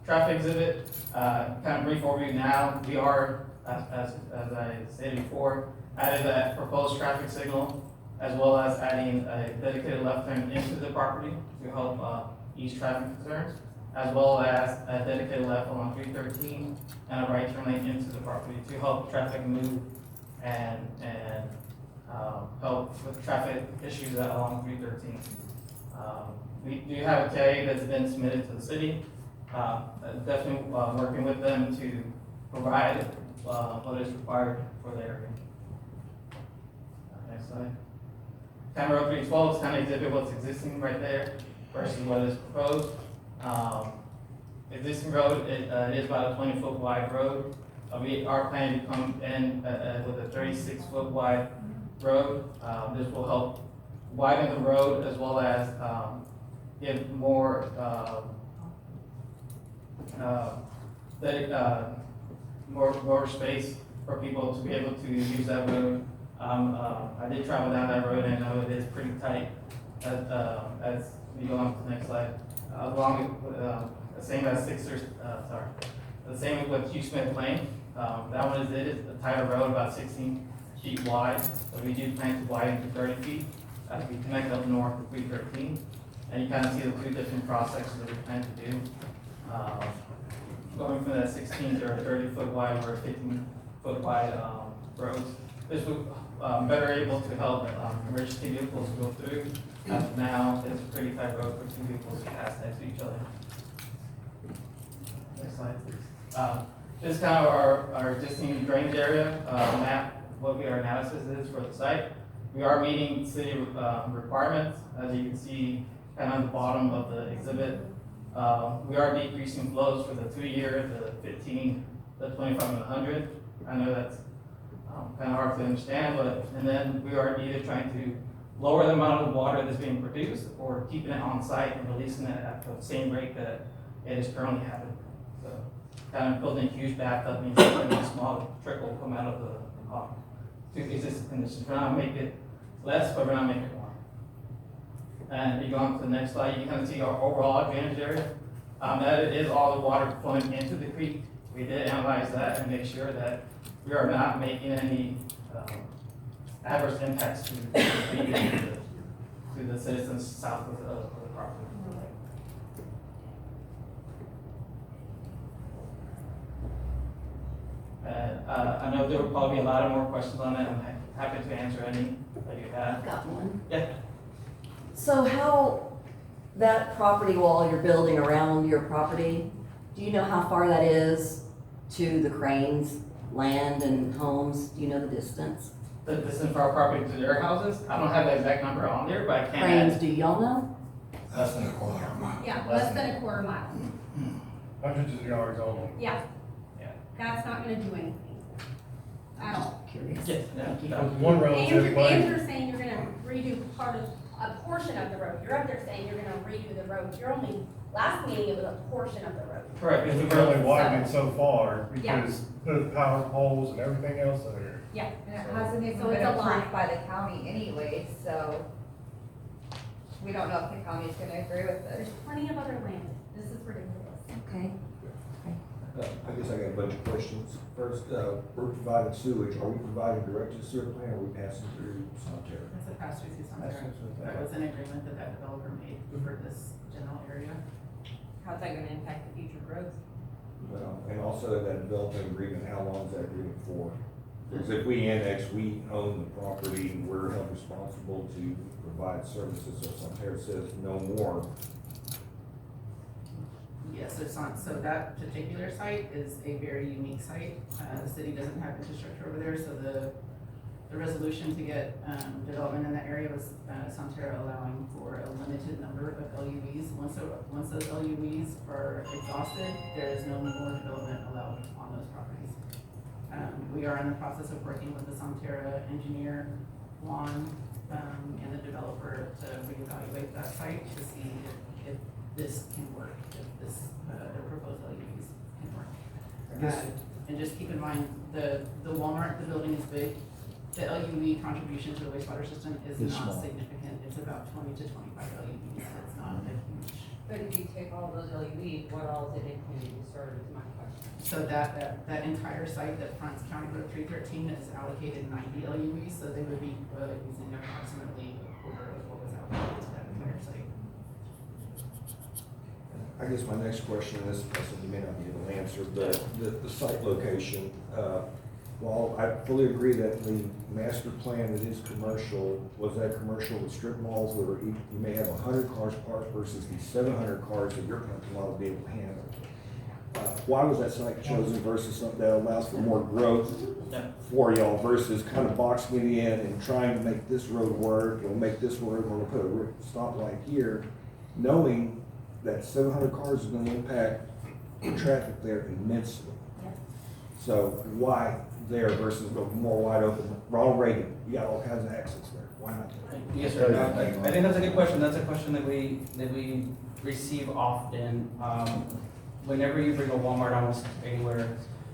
Traffic exhibit, kind of brief overview now. We are, as I stated before, added that proposed traffic signal, as well as adding a dedicated left turn into the property to help ease traffic concerns, as well as a dedicated left along 313 and a right turn lane into the property to help traffic move and help with traffic issues along 313. We do have a KA that's been submitted to the city. Definitely working with them to provide what is required for the area. Next slide. Camera 312 is kind of exhibit what's existing right there versus what is proposed. Existing road, it is about a 20-foot wide road. We are planning to come in with a 36-foot wide road. This will help widen the road as well as give more more space for people to be able to use that road. I did travel down that road and I know it is pretty tight. As we go on to the next slide, along with the same as the same with Hugh Smith Lane. That one is a tighter road, about 16 feet wide. So we do plan to widen to 30 feet as we connect up north to 313. And you kind of see the two different cross sections that we plan to do. Going from that 16 to a 30-foot wide or 15-foot wide roads. This will better able to help emergency vehicles go through. As of now, it's a pretty tight road for two vehicles to pass next to each other. Next slide, please. This is kind of our existing drainage area map, what our analysis is for the site. We are meeting city requirements, as you can see kind of on the bottom of the exhibit. We are decreasing flows for the 2-year, the 15, the 25, and the 100. I know that's kind of hard to understand, and then we are either trying to lower the amount of water that's being produced or keeping it on site and releasing it at the same rate that it is currently happening. So kind of building a huge bathtub means a small trickle come out of the existing conditions. We're not making it less, but we're not making it more. And you go on to the next slide, you kind of see our overall drainage area. That is all the water flowing into the creek. We did analyze that and make sure that we are not making any adverse impacts to the citizens south of the property. I know there will probably be a lot of more questions on that. I'm happy to answer any that you have. I've got one. Yeah. So how, that property wall you're building around your property, do you know how far that is to the Cranes' land and homes? Do you know the distance? The distance for our property to their houses? I don't have the exact number on there, but I can Cranes, add. do y'all know? Less than a quarter mile. Yeah, less than a quarter mile. Hundreds of yards only. Yeah. Yeah. That's not gonna do anything at all. Curious. Yes, no. One relative, And you're saying you're gonna redo part of, a portion of the road. You're up there saying you're gonna redo the road. You're only, last meeting it was a portion of the road. Correct. It's really widened so far Yeah. because the power poles and everything else that are. Yeah. And it hasn't even So been it's a line. approved by the county anyway, so we don't know if the county's gonna agree with There's it. plenty of other land. This is ridiculous. Okay. I guess I got a bunch of questions. First, we're providing sewage. Are we providing direct to the sewer plant or are we passing through sanitary? That's a pass through Tucson. That's what- That was an agreement that developer made for this general area. How's that gonna impact the future growth? Well, and also that development agreement, how long is that agreement for? Because if we annex, we own the property, we're held responsible to provide services. So if sanitary says no more, Yes, it's not, so that particular site is a very unique site. The city doesn't have infrastructure over there, so the resolution to get, development in that area was, Sonterra allowing for a limited number of LUVs. Once those LUVs are exhausted, there is no more development allowed on those properties. We are in the process of working with the Sonterra engineer, Juan, and the developer to reevaluate that site to see if this can work, if this, the proposed LUVs can work. I guess- And just keep in mind, the Walmart, the building is big. The LUV contribution to the wastewater system is It's not small. significant. It's about 20 to 25 LUVs. It's not a huge. But if you take all those LEDs, what all is it including, sort of, is my question. So that entire site that fronts County Road 313 is allocated 90 LUVs, so they would be using approximately a quarter of what was allocated to that entire site. I guess my next question, and this question you may not be able to answer, but the site location, while I fully agree that the master plan that is commercial, was that commercial with strip malls where you may have 100 cars parked versus the 700 cars that your parking lot will be able to handle? Why was that site chosen versus something that allows for more growth for y'all versus kind of boxing it in and trying to make this road work, make this road, we're gonna put a stoplight here, knowing that 700 cars is gonna impact the traffic there immensely. So why there versus go more wide open? Ronald Reagan, you got all kinds of access there. Why not? Yes, sir. No, I think that's a good question. That's a question that we receive often. Whenever you bring a Walmart almost anywhere,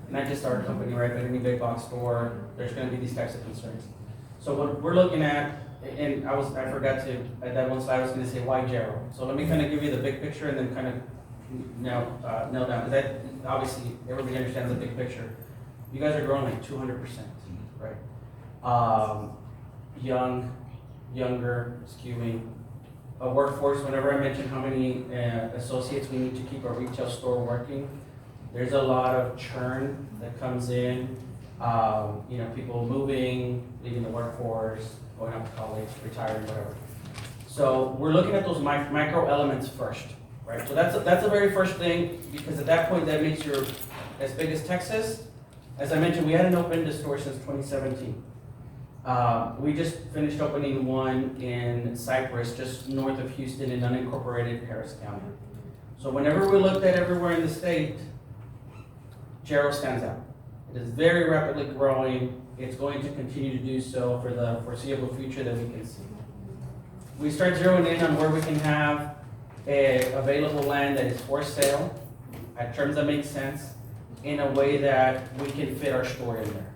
not just our company, right, but any big box store, there's gonna be these types of concerns. So what we're looking at, and I forgot to, at that one slide, I was gonna say, why Gerald? So let me kind of give you the big picture and then kind of nail down, because that, obviously, everybody understands the big picture. You guys are growing like 200%, right? Younger, skewing. A workforce, whenever I mention how many associates we need to keep our retail store working, there's a lot of churn that comes in. People moving, leaving the workforce, going out to college, retiring, whatever. So we're looking at those micro elements first, right? So that's the very first thing, because at that point, that makes you as big as Texas. As I mentioned, we hadn't opened a store since 2017. We just finished opening one in Cypress, just north of Houston in unincorporated Harris County. So whenever we looked at everywhere in the state, Gerald stands out. It is very rapidly growing. It's going to continue to do so for the foreseeable future that we can see. We start zeroing in on where we can have available land that is for sale at terms that make sense in a way that we can fit our store in there.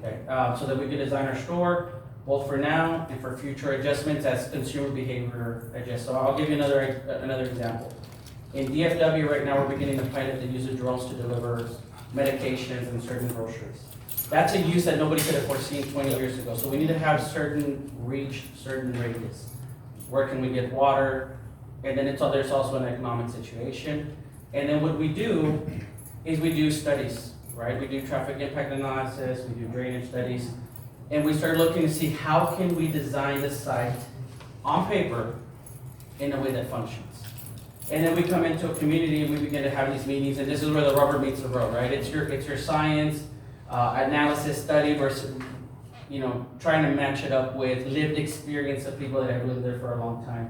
Okay, so that we can design our store both for now and for future adjustments as consumer behavior adjusts. So I'll give you another example. In DFW right now, we're beginning a pilot that uses drones to deliver medications and certain groceries. That's a use that nobody could have foreseen 20 years ago. So we need to have certain reach, certain radius. Where can we get water? And then there's also an economic situation. And then what we do is we do studies, right? We do traffic impact analysis, we do drainage studies, and we start looking to see how can we design the site on paper in a way that functions. And then we come into a community and we begin to have these meetings, and this is where the rubber meets the road, right? It's your science, analysis, study versus, trying to match it up with lived experience of people that have lived there for a long time.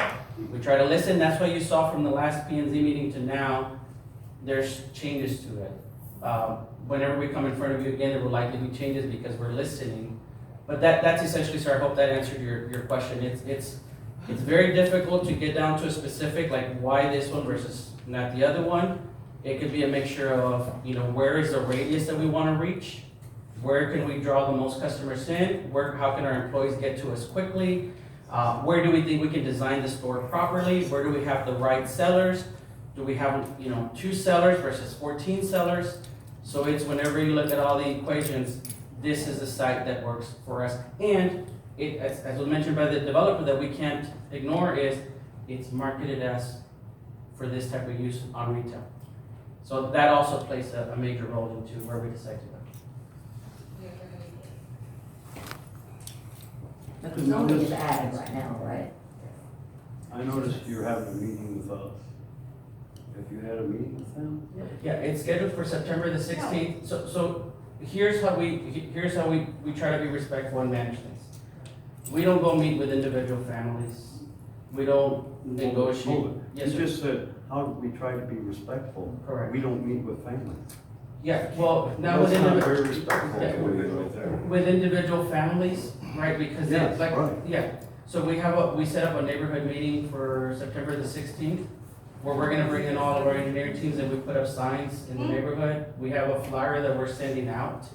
We try to listen. That's why you saw from the last P&Z meeting to now, there's changes to it. Whenever we come in front of you again, there will likely be changes because we're listening. But that's essentially, sir, I hope that answered your question. It's very difficult to get down to a specific, like why this one versus not the other one. It could be a mixture of, where is the radius that we want to reach? Where can we draw the most customers in? How can our employees get to us quickly? Where do we think we can design the store properly? Where do we have the right sellers? Do we have, 2 sellers versus 14 sellers? So it's whenever you look at all the equations, this is a site that works for us. And as was mentioned by the developer that we can't ignore is, it's marketed as for this type of use on retail. So that also plays a major role into where we decide to go. The zoning is added right now, right? I noticed you're having a meeting with us. Have you had a meeting with them? Yeah, it's scheduled for September the 16th. So here's how we try to be respectful and manage things. We don't go meet with individual families. We don't negotiate. You just said, how do we try to be respectful? Correct. We don't meet with families. Yeah, well, now That's with not individual. very respectful for you right there. With individual families, right, because they, Yes, like, right. yeah. So we set up a neighborhood meeting for September the 16th, where we're gonna bring in all of our engineering teams and we put up signs in the neighborhood. We have a flyer that we're sending out.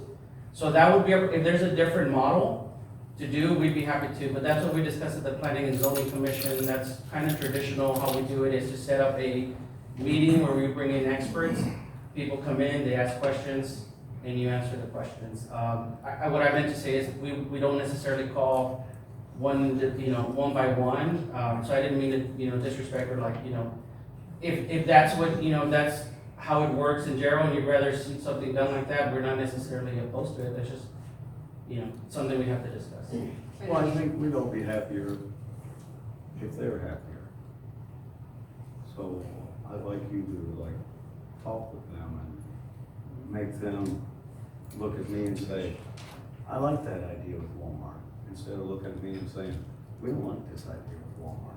So that would be, if there's a different model to do, we'd be happy to, but that's what we discussed at the Planning and Zoning Commission. That's kind of traditional, how we do it is to set up a meeting where we bring in experts. People come in, they ask questions, and you answer the questions. What I meant to say is, we don't necessarily call one by one, so I didn't mean to, disrespect or if that's what, that's how it works in general, and you'd rather see something done like that, we're not necessarily opposed to it, that's just, something we have to discuss. Well, I think we'd all be happier if they're happier. So I'd like you to talk with them and make them look at me and say, I like that idea with Walmart, instead of looking at me and saying, we don't like this idea with Walmart.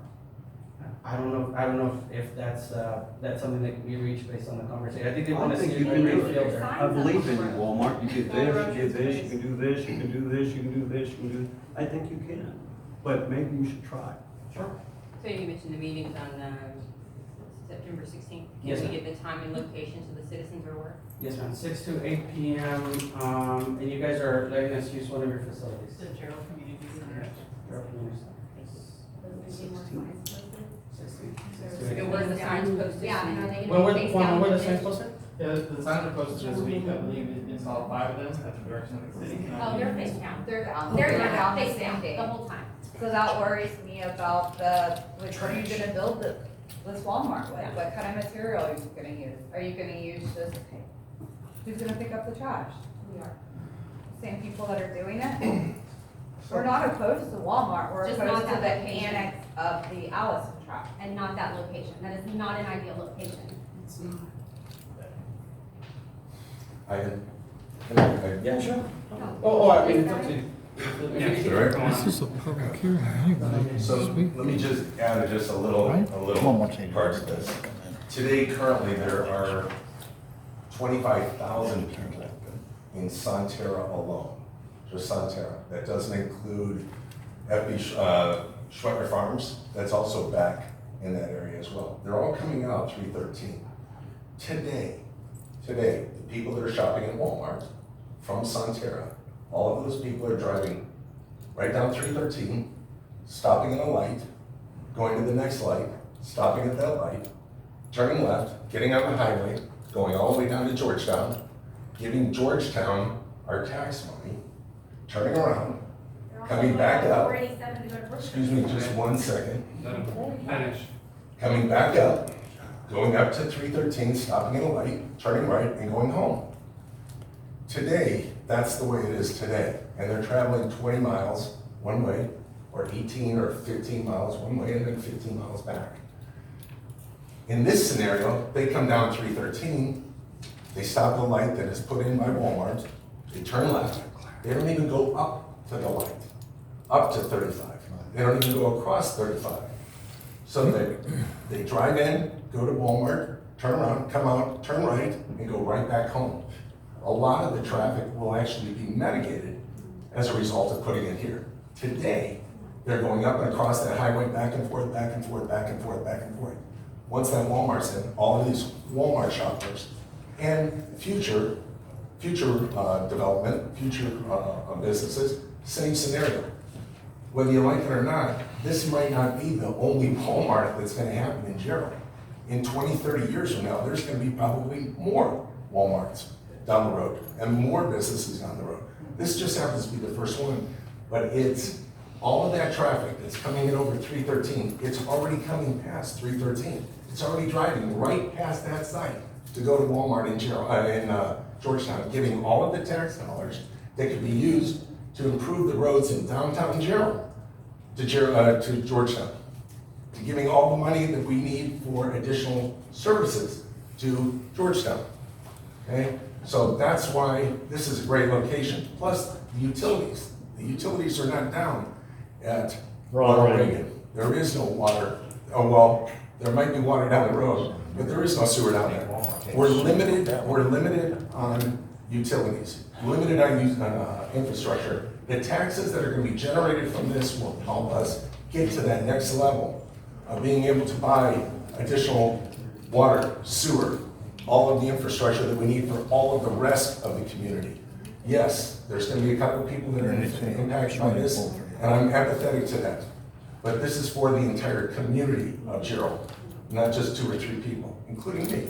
I don't know if that's something that can be reached based on the conversation. I think they want I to think see you a can great do field it. there. I believe in you, Walmart. You get this, you get this, you can do this, you can do this, you can do this, you can do, I think you can. But maybe you should try. Sure. So you mentioned the meetings on, September 16th. Yes, Can ma'am. we get the time and location so the citizens are aware? Yes, ma'am, 6 to 8 p.m., and you guys are letting us use one of your facilities. The Gerald Community Center. Your community And where the signs posted? Yeah, and are they When gonna were, take when down were the the signs posted? Yeah, the signs are posted this week, I believe we installed 5 of them at the direction of the city. Oh, they're face down. They're down. They're They're down the face same down day. the whole time. So that worries me about what are you gonna build this Walmart with? What kind of material are you gonna use? Are you gonna use this, who's gonna pick up the trash? We are. Same people that are doing it? We're not opposed to Walmart, we're Just opposed not to that the location. annex of the Allison trash. And not that location. That is not an ideal location. Yeah, sure. I mean, it's up to you. This is a public hearing. So let me just add just a little part to this. Today, currently, there are 25,000 people in Sonterra alone, just Sonterra. That doesn't include Schwecker Farms, that's also back in that area as well. They're all coming out 313. Today, the people that are shopping at Walmart from Sonterra, all of those people are driving right down 313, stopping at a light, going to the next light, stopping at that light, turning left, getting on the highway, going all the way down to Georgetown, giving Georgetown our tax money, turning around, coming back up. Excuse me just 1 second. Let them finish. Coming back up, going up to 313, stopping at a light, turning right, and going home. Today, that's the way it is today. And they're traveling 20 miles one way, or 18 or 15 miles one way, and then 15 miles back. In this scenario, they come down 313, they stop at a light that is put in by Walmart, they turn left, they don't even go up to the light, up to 35. They don't even go across 35. So they drive in, go to Walmart, turn around, come out, turn right, and go right back home. A lot of the traffic will actually be mitigated as a result of putting it here. Today, they're going up and across that highway, back and forth, back and forth, back and forth, back and forth. Once that Walmart's in, all of these Walmart shoppers and future development, future businesses, same scenario. Whether you like it or not, this might not be the only Walmart that's gonna happen in Gerald. In 20, 30 years from now, there's gonna be probably more Walmarts down the road and more businesses down the road. This just happens to be the first one, but it's all of that traffic that's coming in over 313, it's already coming past 313. It's already driving right past that site to go to Walmart in Georgetown, giving all of the tax dollars that could be used to improve the roads in downtown Gerald to Georgetown, to giving all the money that we need for additional services to Georgetown. Okay, so that's why this is a great location. Plus the utilities. The utilities are not down at Ronald Reagan. There is no water. Oh well, there might be water down the road, but there is no sewer down there. We're limited on utilities, limited on infrastructure. The taxes that are gonna be generated from this will help us get to that next level of being able to buy additional water, sewer, all of the infrastructure that we need for all of the rest of the community. Yes, there's gonna be a couple of people that are impacted by this, and I'm empathetic to that. But this is for the entire community of Gerald, not just 2 or 3 people, including me.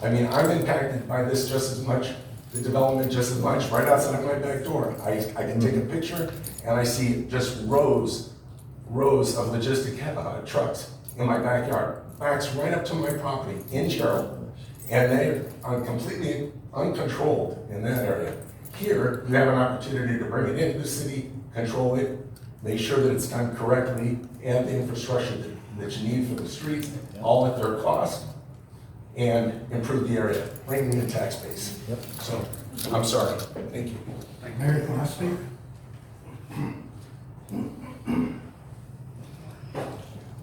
I mean, I'm impacted by this just as much, the development just as much, right outside my back door. I can take a picture and I see just rows of logistic trucks in my backyard. Backs right up to my property in Gerald, and they are completely uncontrolled in that area. Here, you have an opportunity to bring it into the city, control it, make sure that it's done correctly, and the infrastructure that you need for the streets, all at their cost, and improve the area, bring in the tax base. So, I'm sorry, thank you. Mayor, can I speak?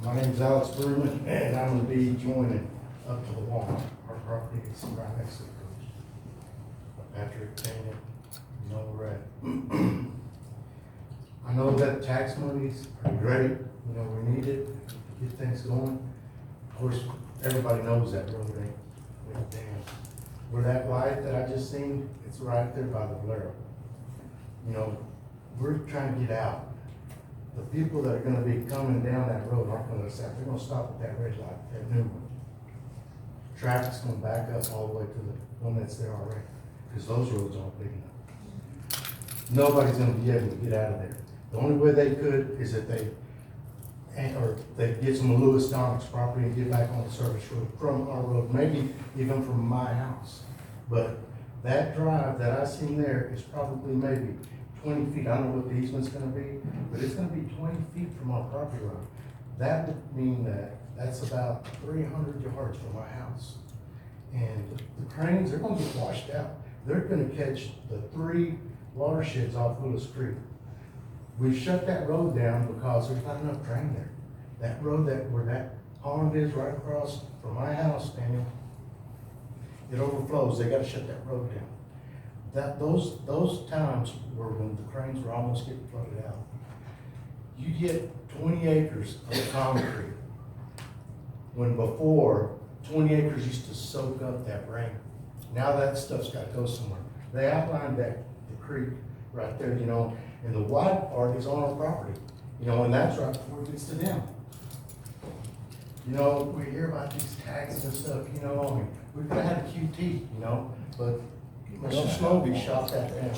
My name's Alex Berman, and I'm gonna be joining up to the Walmart. Our property is right next to the coast. Patrick, Daniel, you know where we're at. I know that tax monies are great, you know, we need it to get things going. Of course, everybody knows that road ain't damn. Where that light that I just seen, it's right there by the Valero. You know, we're trying to get out. The people that are gonna be coming down that road aren't gonna stop, they're gonna stop at that red light, that new one. Traffic's gonna back up all the way to the one that's there already, because those roads aren't big enough. Nobody's gonna be able to get out of there. The only way they could is if they get some of Lewis Dominic's property and get back on the service road from our road, maybe even from my house. But that drive that I seen there is probably maybe 20 feet. I don't know what the easement's gonna be, but it's gonna be 20 feet from our property line. That would mean that that's about 300 yards from my house. And the cranes, they're gonna get washed out. They're gonna catch the 3 watersheds off Willis Creek. We've shut that road down because there's not enough drain there. That road where that pond is right across from my house, Daniel, it overflows. They gotta shut that road down. Those times were when the cranes were almost getting flooded out. You get 20 acres of concrete, when before 20 acres used to soak up that rain. Now that stuff's gotta go somewhere. They outlined the creek right there, you know, and the wide part is on our property, you know, and that's right before it gets to them. You know, we hear about these taxes and stuff, you know, I mean, we could have had a QT, you know, but Mr. Smokey shot that down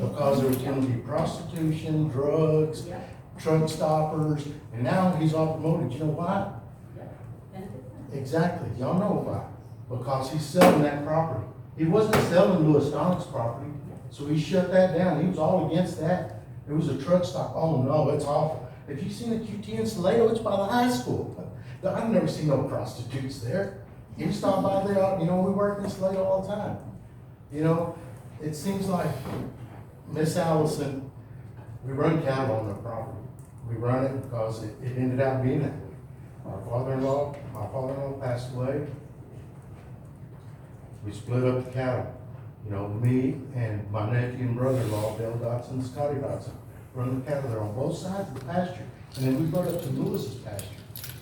because there was gonna be prostitution, drugs, truck stoppers, and now he's all promoted. You know why? Exactly, y'all know why. Because he's selling that property. He wasn't selling Lewis Dominic's property, so he shut that down. He was all against that. It was a truck stop. Oh no, it's awful. Have you seen the QT in Salado? It's by the high school. I've never seen no prostitutes there. You stop by there, you know, we work in Salado all the time. You know, it seems like Miss Allison, we run cattle on her property. We run it because it ended up being that way. My father-in-law passed away. We split up the cattle. You know, me and my nephew and brother-in-law, Dale Dotson and Scotty Dotson, run the cattle there on both sides of the pasture. And then we brought up to Lewis's pasture.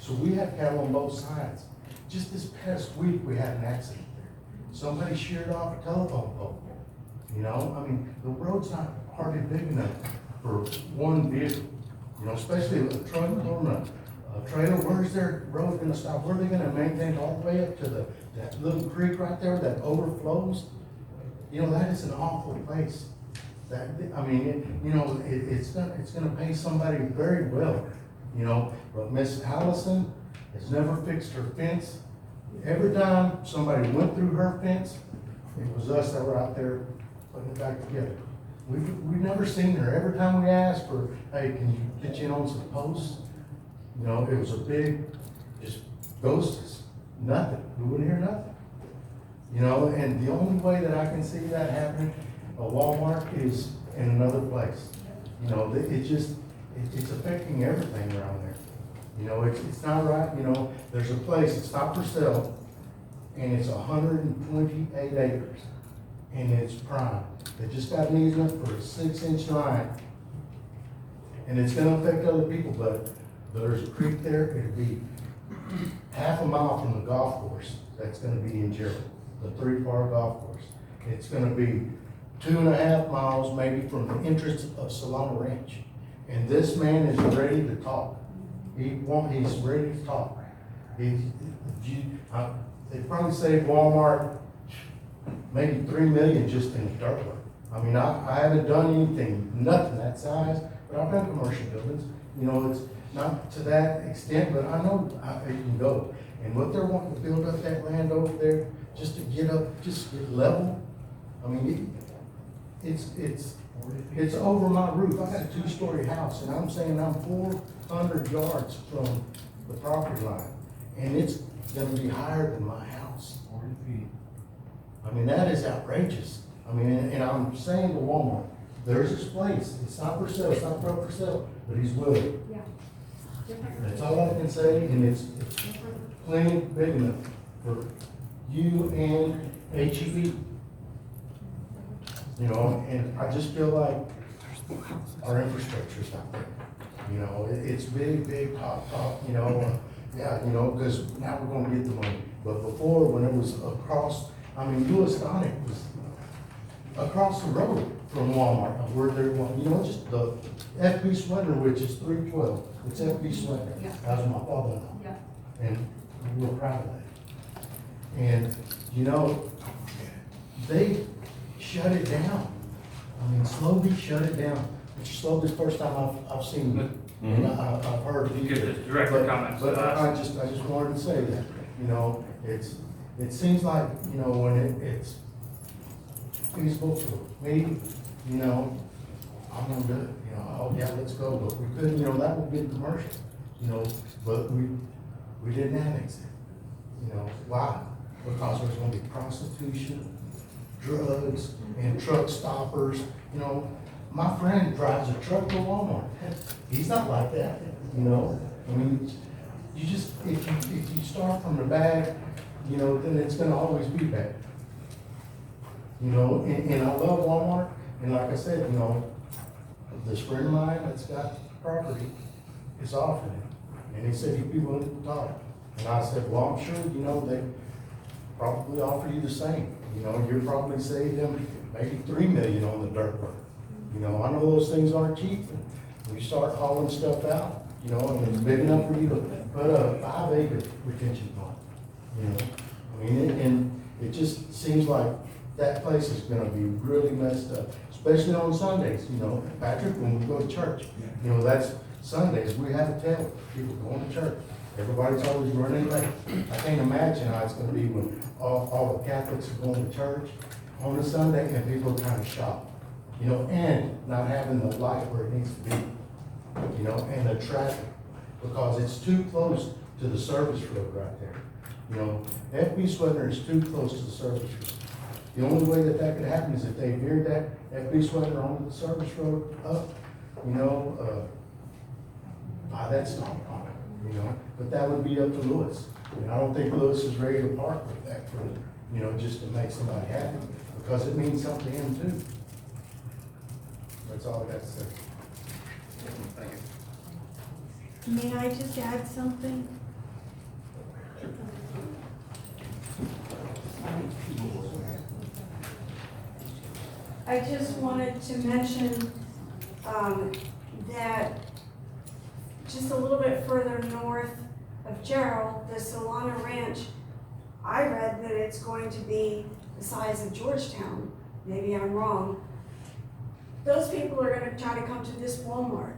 So we have cattle on both sides. Just this past week, we had an accident there. Somebody sheared off a telephone pole. You know, I mean, the road's not hardly big enough for one vehicle. You know, especially a truck or a trailer. Where's their road gonna stop? Where are they gonna maintain it all the way up to that little creek right there that overflows? You know, that is an awful place. That, I mean, it's gonna pay somebody very well, you know, but Miss Allison has never fixed her fence. Every time somebody went through her fence, it was us that were out there putting it back together. We've never seen her. Every time we asked for, hey, can you get in on some posts? You know, it was a big, just ghost us. Nothing. We wouldn't hear nothing. You know, and the only way that I can see that happening, a Walmart, is in another place. You know, it's affecting everything around there. You know, it's not right, you know, there's a place, it's not for sale, and it's 128 acres, and it's prime. They just got an easement for a 6-inch line, and it's gonna affect other people, but there's a creek there, it'll be half a mile from the golf course that's gonna be in Gerald, the 3-par golf course. It's gonna be 2.5 miles maybe from the entrance of Solana Ranch. And this man is ready to talk. He's ready to talk. They probably saved Walmart maybe $3 million just in dirt work. I mean, I haven't done anything, nothing that size, but I've done commercial buildings. You know, it's not to that extent, but I know it can go. And what they're wanting to build up that land over there, just to get up, just get level. I mean, it's over my roof. I got a 2-story house, and I'm saying I'm 400 yards from the property line, and it's gonna be higher than my house. 40 feet. I mean, that is outrageous. I mean, and I'm saying to Walmart, there's this place, it's not for sale, it's not for sale, but he's willing. Yeah. That's all I can say, and it's plenty big enough for you and HEB. You know, and I just feel like our infrastructure's not there. You know, it's big, top, you know, yeah, you know, because now we're gonna get the money. But before, when it was across, I mean, Lewis Sonic was across the road from Walmart, of where they want, you know, just the FB Sweater, which is 312, it's FB Sweater. Yeah. That was my father-in-law. Yeah. And we're proud of that. And, you know, they shut it down. I mean, slowly shut it down, which is slowly the first time I've seen it. And I've heard of You it. could just direct your comments to But us. I just wanted to say that, you know, it seems like, you know, when it's feasible for me, you know, I'm gonna do it, you know, oh yeah, let's go, but we couldn't, you know, that would be commercial, you know, but we didn't annex it. You know, why? Because there's gonna be prostitution, drugs, and truck stoppers, you know. My friend drives a truck to Walmart. He's not like that, you know? I mean, you just, if you start from the bad, you know, then it's gonna always be bad. You know, and I love Walmart, and like I said, you know, this friend of mine that's got property is offering it. And he said he'd be willing to talk. And I said, well, I'm sure, you know, they probably offer you the same. You know, you're probably saving them maybe $3 million on the dirt work. You know, I know those things aren't cheap. When you start hauling stuff out, you know, and it's big enough for you to put a 5-acre retention pond. You know, I mean, and it just seems like that place is gonna be really messed up, especially on Sundays, you know. Patrick, when we go to church, you know, that's Sundays, we have a tell people going to church. Everybody's always running late. I can't imagine how it's gonna be when all the Catholics are going to church on a Sunday and people are trying to shop. You know, and not having the light where it needs to be, you know, and the traffic, because it's too close to the service road right there. You know, FB Sweater is too close to the service road. The only way that could happen is if they veered that FB Sweater onto the service road up, you know, by that stop line, you know, but that would be up to Lewis. And I don't think Lewis is ready to part with that for, you know, just to make somebody happy, because it means something to him too. That's all I got to say. Thank you. May I just add something? I just wanted to mention, that just a little bit further north of Gerald, the Solana Ranch, I read that it's going to be the size of Georgetown. Maybe I'm wrong. Those people are gonna try to come to this Walmart.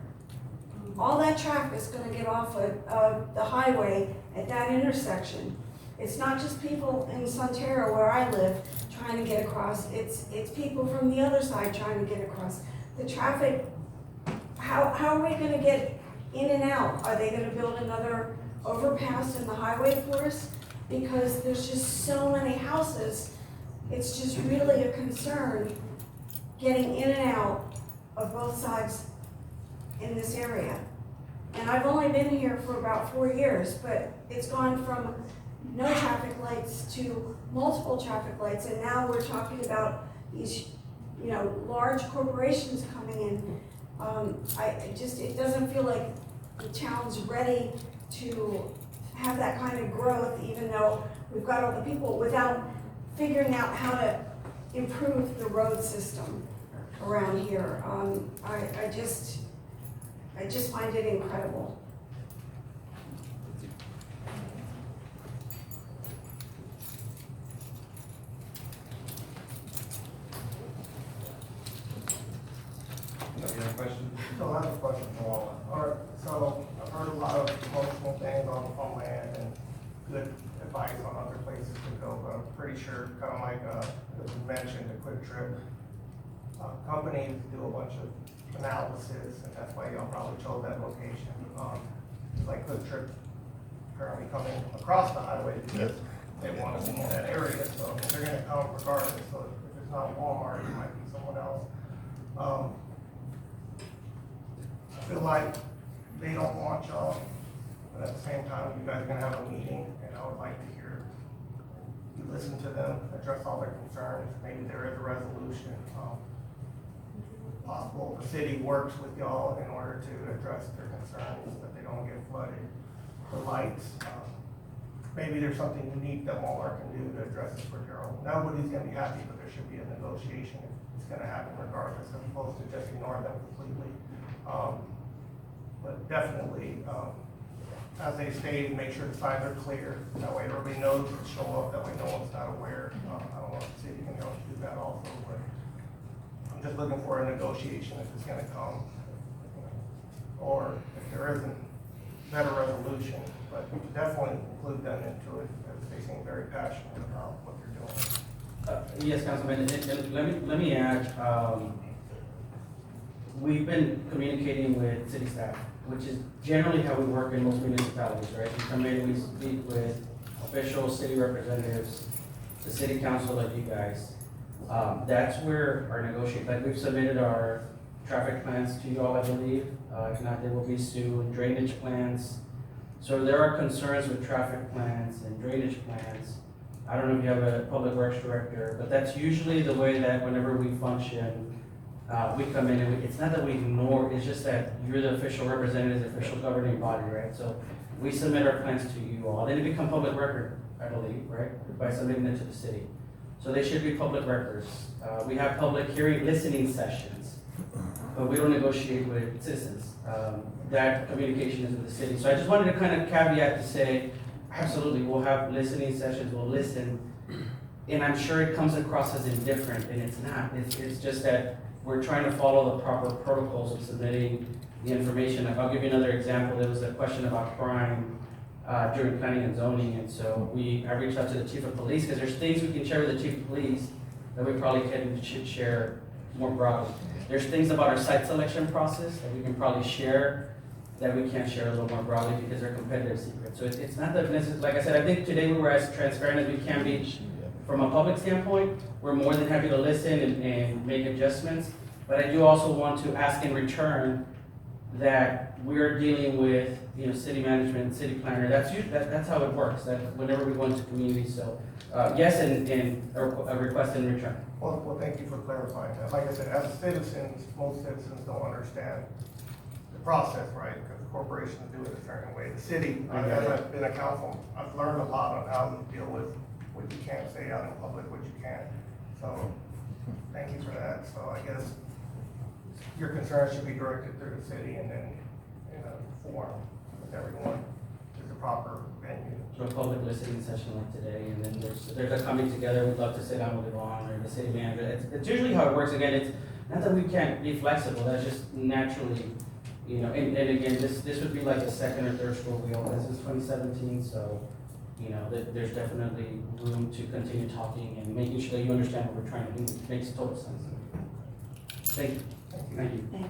All that traffic is gonna get off of the highway at that intersection. It's not just people in Sonterra where I live trying to get across, it's people from the other side trying to get across. The traffic, how are we gonna get in and out? Are they gonna build another overpass in the highway for us? Because there's just so many houses, it's just really a concern getting in and out of both sides in this area. And I've only been here for about 4 years, but it's gone from no traffic lights to multiple traffic lights, and now we're talking about these, you know, large corporations coming in. It doesn't feel like the town's ready to have that kind of growth, even though we've got all the people, without figuring out how to improve the road system around here. I just find it incredible. Any other questions? So I have a question for all. All right, so I've heard a lot of emotional things on land and good advice on other places to go, but I'm pretty sure, kind of like, it was mentioned, the Quick Trip, companies do a bunch of analysis, and that's why y'all probably chose that location. Like Quick Trip currently coming across the highway because they want to be in that area, so they're gonna come regardless, so if it's not Walmart, it might be someone else. I feel like they don't want y'all, but at the same time, you guys are gonna have a meeting, and I would like to hear you listen to them, address all their concerns. Maybe there is a resolution. Possible the city works with y'all in order to address their concerns, that they don't get flooded. The lights, maybe there's something unique that Walmart can do to address this for Gerald. Nobody's gonna be happy, but there should be a negotiation. It's gonna happen regardless, as opposed to just ignore them completely. But definitely, as they stated, make sure the signs are clear. That way everybody knows to show up, that way no one's not aware. I don't know if the city can help do that also, but I'm just looking for a negotiation if it's gonna come. Or if there isn't, better resolution, but definitely include them into it, because they seem very passionate about what they're doing. Yes, Councilman, and let me add, we've been communicating with city staff, which is generally how we work in most municipalities, right? We come in, we speak with officials, city representatives, the city council like you guys. That's where our like we've submitted our traffic plans to you all, I believe. If not, they will be soon, drainage plans. So there are concerns with traffic plans and drainage plans. I don't know if you have a public works director, but that's usually the way that whenever we function, we come in and it's not that we ignore, it's just that you're the official representative, the official governing body, right? So we submit our plans to you all, then it become public record, I believe, right? By submitting it to the city. So they should be public records. We have public hearing listening sessions, but we don't negotiate with citizens. That communication is with the city. So I just wanted to kind of caveat to say, absolutely, we'll have listening sessions, we'll listen. And I'm sure it comes across as indifferent, and it's not. It's just that we're trying to follow the proper protocols of submitting the information. I'll give you another example. There was a question about crime during planning and zoning, and so I reached out to the chief of police, because there's things we can share with the chief of police that we probably should share more broadly. There's things about our site selection process that we can probably share that we can't share a little more broadly because they're competitive secrets. So it's not that necessarily, like I said, I think today we were as transparent as we can be from a public standpoint. We're more than happy to listen and make adjustments, but I do also want to ask in return that we're dealing with, city management, city planner. That's how it works, that whenever we go into communities, so, yes, and a request in return. Well, thank you for clarifying that. Like I said, as citizens, most citizens don't understand the process, right? Because corporations do it a certain way. The city, as I've been a council, I've learned a lot on how to deal with what you can't say out in public, what you can. So, thank you for that. So I guess your concerns should be directed through the city and then in a forum with everyone to the proper venue. So a public listening session like today, and then there's a coming together. We'd love to sit down with Ron or the city manager. It's usually how it works. Again, it's not that we can't be flexible. That's just naturally, and again, this would be like the second or third school we opened since 2017. So, there's definitely room to continue talking and making sure that you understand what we're trying to do. It makes total sense. Thank you. Thank you. Thank you.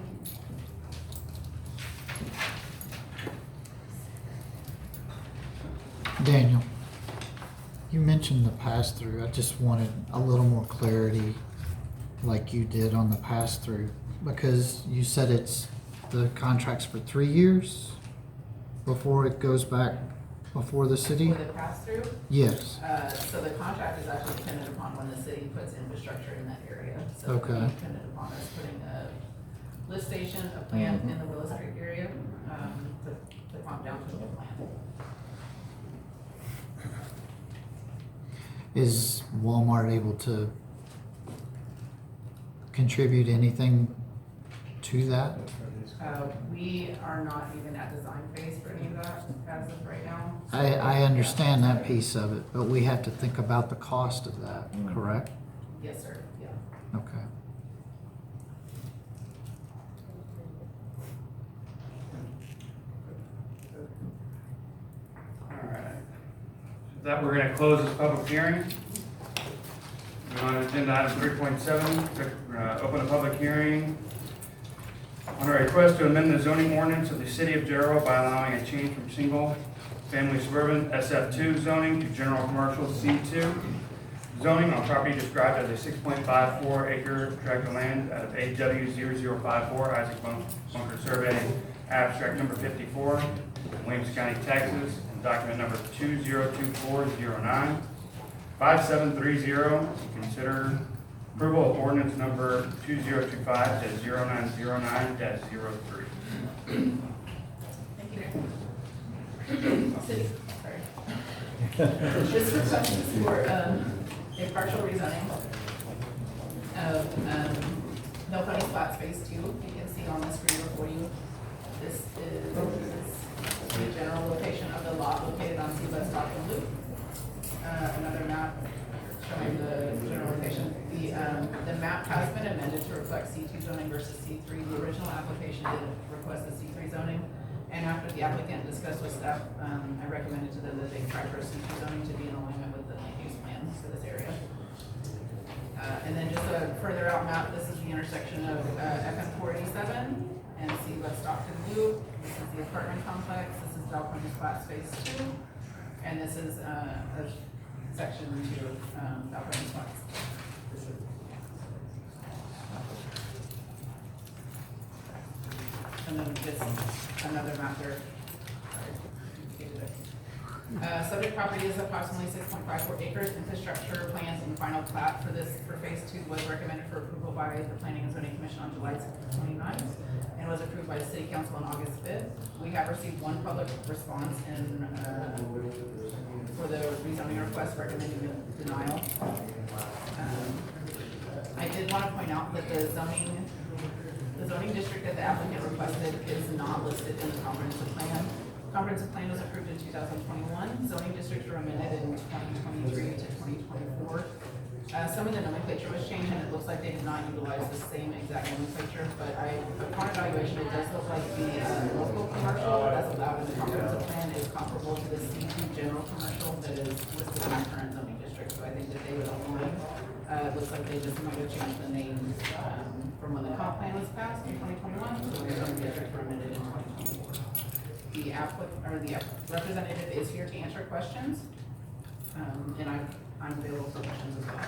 Daniel, you mentioned the pass-through. I just wanted a little more clarity like you did on the pass-through, because you said the contract's for 3 years before it goes back Before the city? For the pass-through, Yes. so the contract is actually dependent upon when the city puts infrastructure in that area. So it's Okay. dependent upon us putting a lift station, a plant in the Willow Creek area, to pump down to the plant. Is Walmart able to contribute anything to that? We are not even at design phase for any of that as of right now. I understand that piece of it, but we have to think about the cost of that, correct? Yes, sir, yeah. Okay. All right. With that, we're gonna close this public hearing. We're on agenda item 3.7, we're gonna open a public hearing on a request to amend the zoning ordinance of the city of Gerald by allowing a change from single-family suburban SF2 zoning to general commercial C2 zoning on property described as a 6.54 acre tract of land out of AW0054 Isaac Bunker Survey, abstract number 54, Williams County, Texas, and document number 202409. 5730, consider approval of ordinance number 2025-0909-03. Thank you. City, sorry. This request is for a partial rezoning of No Pony Spots Phase 2. You can see on the screen before you. This is the general location of the lot located on Sept Stockton Loop. Another map showing the general location. The map has been amended to reflect C2 zoning versus C3. The original application did request the C3 zoning, and after the applicant discussed with staff, I recommended to them that they try for C2 zoning to be in alignment with the land use plan for this area. And then just a further out map, this is the intersection of FM 487 and Sept Stockton Loop. This is the apartment complex. This is Pony Spots Phase 2, and this is a section 2 of Pony Spots. And then this, another map there. Subject property is approximately 6.54 acres. Infrastructure plans and final plat for this, for phase 2 was recommended for approval by the Planning and Zoning Commission on July 29th and was approved by the City Council on August 5th. We have received one public response for the rezoning request recommending the denial. I did want to point out that the zoning district that the applicant requested is not listed in the comprehensive plan. Comprehensive plan was approved in 2021. Zoning districts were amended in 2023 to 2024. Some of the nomenclature was changed, and it looks like they did not utilize the same exact nomenclature, but upon evaluation, it does look like the local commercial that's allowed in the comprehensive plan is comparable to the C2 general commercial that is listed in the current zoning district, so I think that they would align. It looks like they just might have changed the names from when the comp plan was passed in 2021, so the zoning districts were amended in 2024. The representative is here to answer questions, and I'm available for questions as well.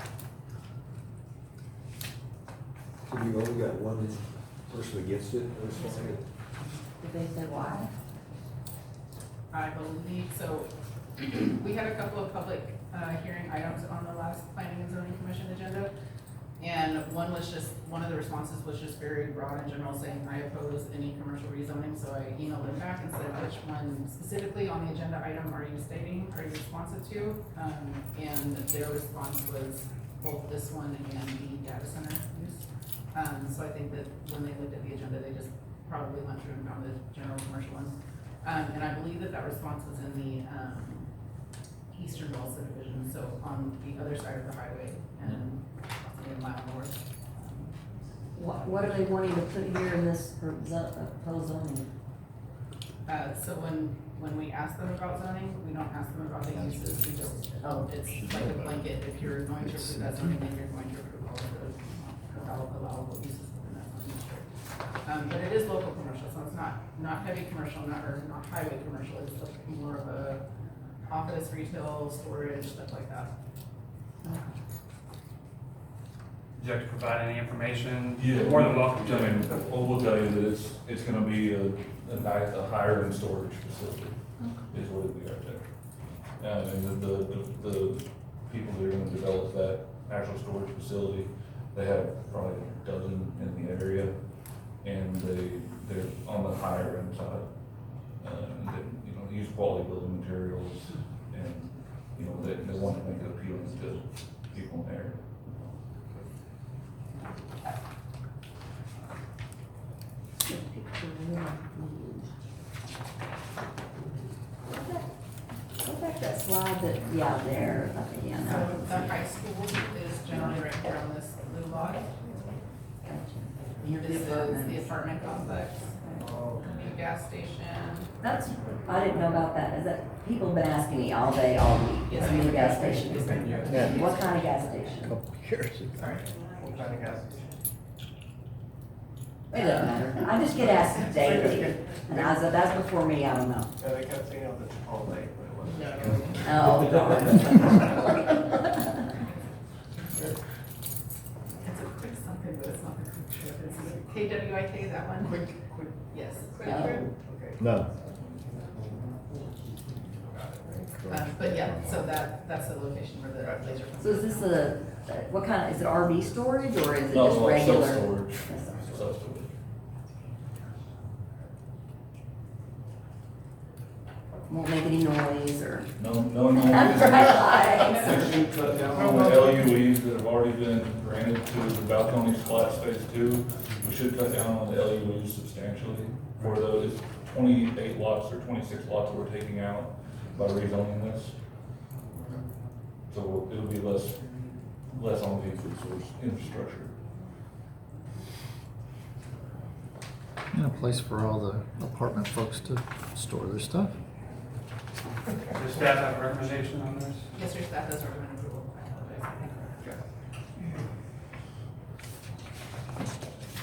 So you've only got one person against it, or something? Did they say why? I believe so. We had a couple of public hearing items on the last Planning and Zoning Commission agenda. And one of the responses was just very broad and general, saying, I oppose any commercial rezoning. So I emailed them back and said, which one specifically on the agenda item are you responsive to? And their response was both this one and the data center use. So I think that when they looked at the agenda, they just probably went through and found the general commercial ones. And I believe that response was in the Eastern Wall subdivision, so on the other side of the highway and in Mile North. What are they wanting to put here in this proposed zoning? So when we ask them about zoning, we don't ask them about the uses, we just, it's like a blanket, if you're going to approve that zoning, then you're going to approve all of the allowable uses within that zoning district. But it is local commercial, so it's not heavy commercial, not highway commercial, it's like more of a office, retail, storage, stuff like that. Would you like to provide any information? Yeah. More than welcome to. We'll tell you that it's gonna be a higher than storage facility. is what it'd be right there. And the people that are gonna develop that actual storage facility, they have probably a dozen in the area, and they're on the higher end side. And they, you know, use quality building materials, and, you know, they want to make it appealing to people in the area. Go back to that slide that, yeah, there, okay, yeah, So no. the high school is generally right here on this blue lot. Here's This the is apartments. the apartment complex, new gas station. That's, I didn't know about that, is that, people have been asking me all day, all week, it's a new gas station. Yeah. What kind of gas station? Couple years ago. Sorry. What kind of gas? It doesn't matter, I just get asked daily, and that's before me, I don't know. Yeah, they kept saying it was a Chipotle, but it wasn't. Oh, darn. It's a quick something, but it's not a quick trip. It's KWIK, that one? Quick, Yes. Quick No. trip. okay. No. But yeah, so that's the location where the laser. So is this what kind of, is it RV storage, or is it No, just it's regular? self-storage. Self-storage. Self-storage. Won't make any noise, or? No. Right. We should cut down on the LUEs that have already been granted to the balcony flats phase 2. We should cut down on the LUEs substantially for those 28 lots or 26 lots that we're taking out by rezoning this. So it'll be less on the food source infrastructure. And a place for all the apartment folks to store their stuff. Does staff have a recommendation on this? Yes, your staff does recommend approval. I apologize.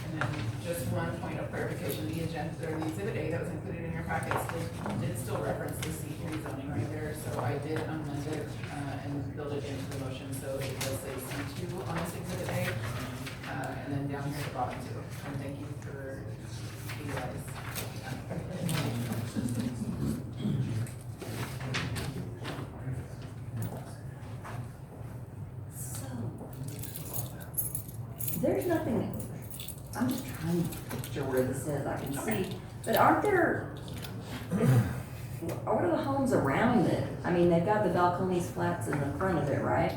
And then just one point of clarification, the agenda, or the exhibit A that was included in your packet did still reference the C3 zoning right there, so I did amend it, and build it into the motion, so it does say C2 on this exhibit A, and then down here at the bottom too, and thank you for you guys. There's nothing, I'm just trying to picture where this is, I can see, but aren't there, what are the homes around it? I mean, they've got the balconies flats in the front of it, right?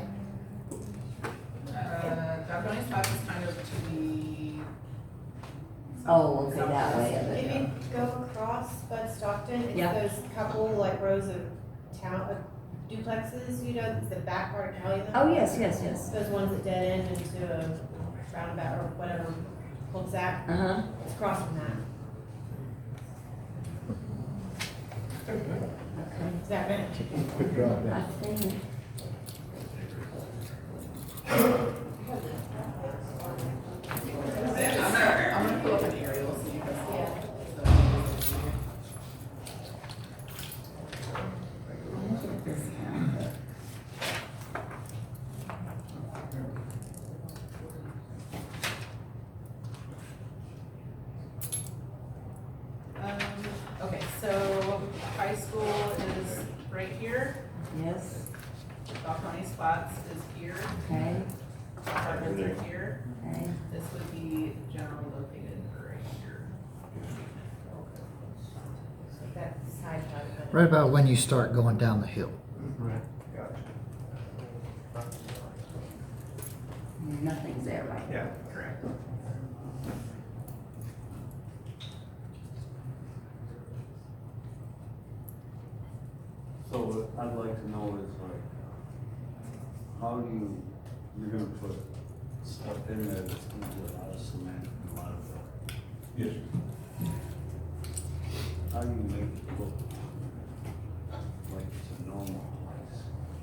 Balcony spots is kind of to the. Oh, okay, that way of If it. you go across Bud Stockton, it's Yeah. those couple like rows of duplexes, you know, it's the back part of Cali. Oh, yes, yes. Those ones that dead end into a roundabout or whatever, cul-de-sac. Uh-huh. It's across from that. Is that right? Quick drive I down. think. I'm gonna pull up an aerial so you can see it. Okay, so high school is right here. Yes, Balcony spots is here. okay, Apartments are here. okay. This would be generally located right here. That side part of it. Right about when you start going down the hill. Right. Gotcha. Nothing's there right now. Yeah, correct. So what I'd like to know is like, how do you're gonna put stuff in there that's gonna be a lot of cement and a lot of, Yes. how do you make it look like it's a normal place?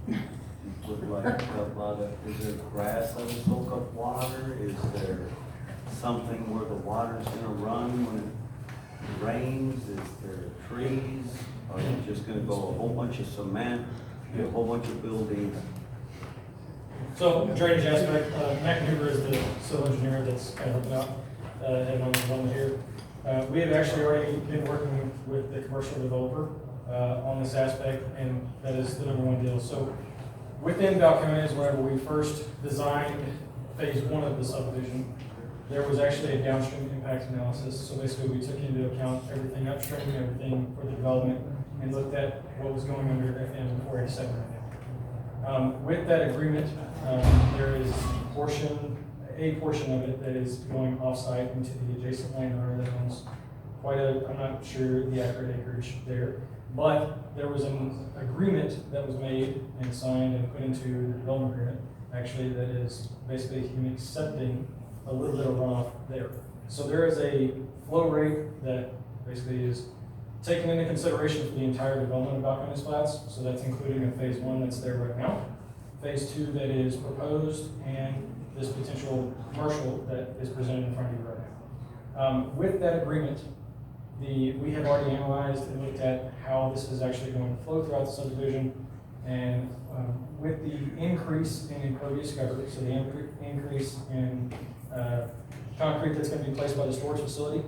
You put like a lot of, is there grass that will soak up water? Is there something where the water's gonna run when it rains? Is there trees? Are you just gonna go a whole bunch of cement, a whole bunch of buildings? So drainage aspect, Matt Huber is the civil engineer that's kind of helping out, and on the one here. We have actually already been working with the commercial developer on this aspect, and that is the number one deal. So within Balcones, whenever we first designed phase one of the subdivision, there was actually a downstream impact analysis. So basically we took into account everything upstream, everything for the development, and looked at what was going under FM 487. With that agreement, there is a portion of it that is going off-site into the adjacent landowner that owns I'm not sure the accurate acreage there, but there was an agreement that was made and signed and put into the development agreement, actually, that is basically him accepting a little bit of runoff there. So there is a flow rate that basically is taken into consideration for the entire development of Balcones Flats. So that's including a phase one that's there right now, phase two that is proposed, and this potential commercial that is presented in front of you right now. With that agreement, we have already analyzed and looked at how this is actually going to flow throughout the subdivision, and with the increase in impervious cover, so the increase in concrete that's going to be placed by the storage facility,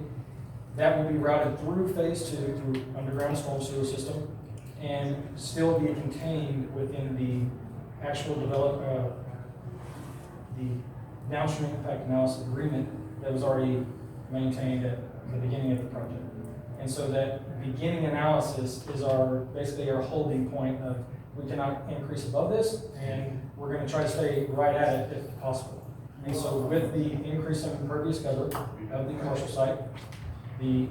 that will be routed through phase two through underground storm sewer system, and still be contained within the actual the downstream impact analysis agreement that was already maintained at the beginning of the project. And so that beginning analysis is basically our holding point of we cannot increase above this, and we're going to try to stay right at it if possible. And so with the increase in impervious cover of the commercial site, the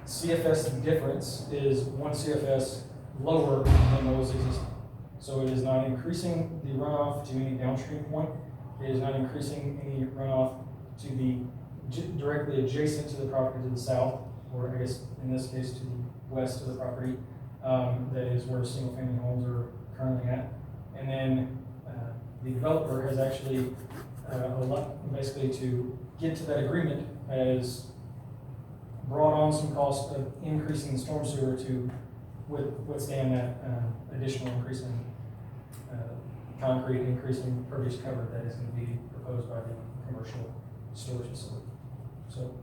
CFS difference is 1 CFS lower than those existing. So it is not increasing the runoff to any downstream point. It is not increasing any runoff to the directly adjacent to the property to the south, or I guess in this case to the west of the property. That is where single family homes are currently at. And then the developer has actually, basically to get to that agreement, has brought on some cost of increasing the storm sewer to withstand that additional increase in concrete, increase in impervious cover that is going to be proposed by the commercial storage facility. So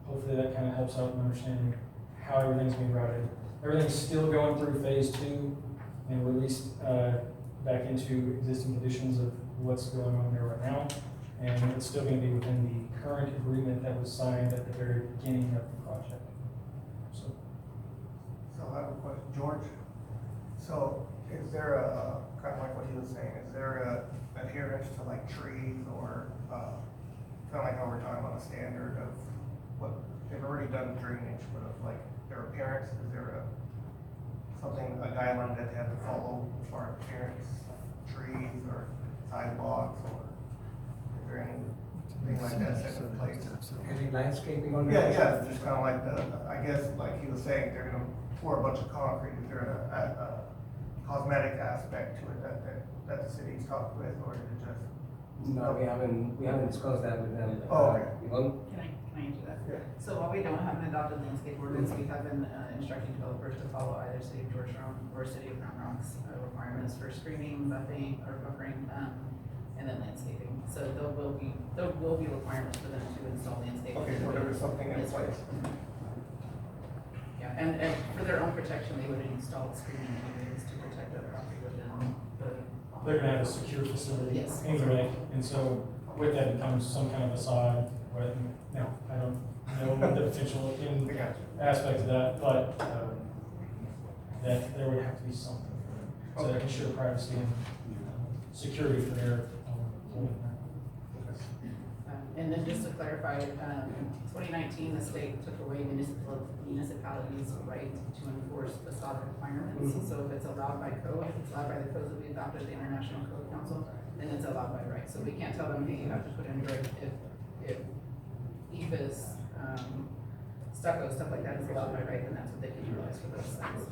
hopefully that kind of helps out in understanding how everything's being routed. Everything's still going through phase two and released back into existing conditions of what's going on there right now. And it's still going to be within the current agreement that was signed at the very beginning of the project. So I have a question, George. So is there a, kind of like what he was saying, is there a adherence to like trees or, kind of like how we're talking about a standard of what, they've already done drainage, but of like their appearance, is there a guideline that they have to follow as far as appearance, trees or sidewalks, or is there anything like that set in place? Any landscaping on Yeah, just kind of like I guess like he was saying, they're gonna pour a bunch of concrete, is there a cosmetic aspect to it that the city's talked with, or is it just? No, we haven't discussed that with them. Oh, okay. Yvonne? Can I answer that? Yeah. So while we don't have an adopted landscape ordinance, we have been instructing developers to follow either City of Georgetown or City of Mount Rock's requirements for screening, buffing, or buffering, and then landscaping. So there will be requirements for them to install landscaping. Okay, so there is something in place. Yeah, and for their own protection, they would install screening areas to protect their property within the. they're going to have a secure facility Yes. anyway. And so with that becomes some kind of facade. But no, I don't know the potential in aspect of that, but that there would have to be something for them to ensure privacy and security for their And then just to clarify, 2019, the state took away municipalities' right to enforce facade requirements. So if it's allowed by code, if it's allowed by the codes that we adopted at the International Code Council, then it's allowed by right. So we can't tell them, hey, you have to put in brick if EFS, stucco, stuff like that is allowed by right, then that's what they can utilize for those sites.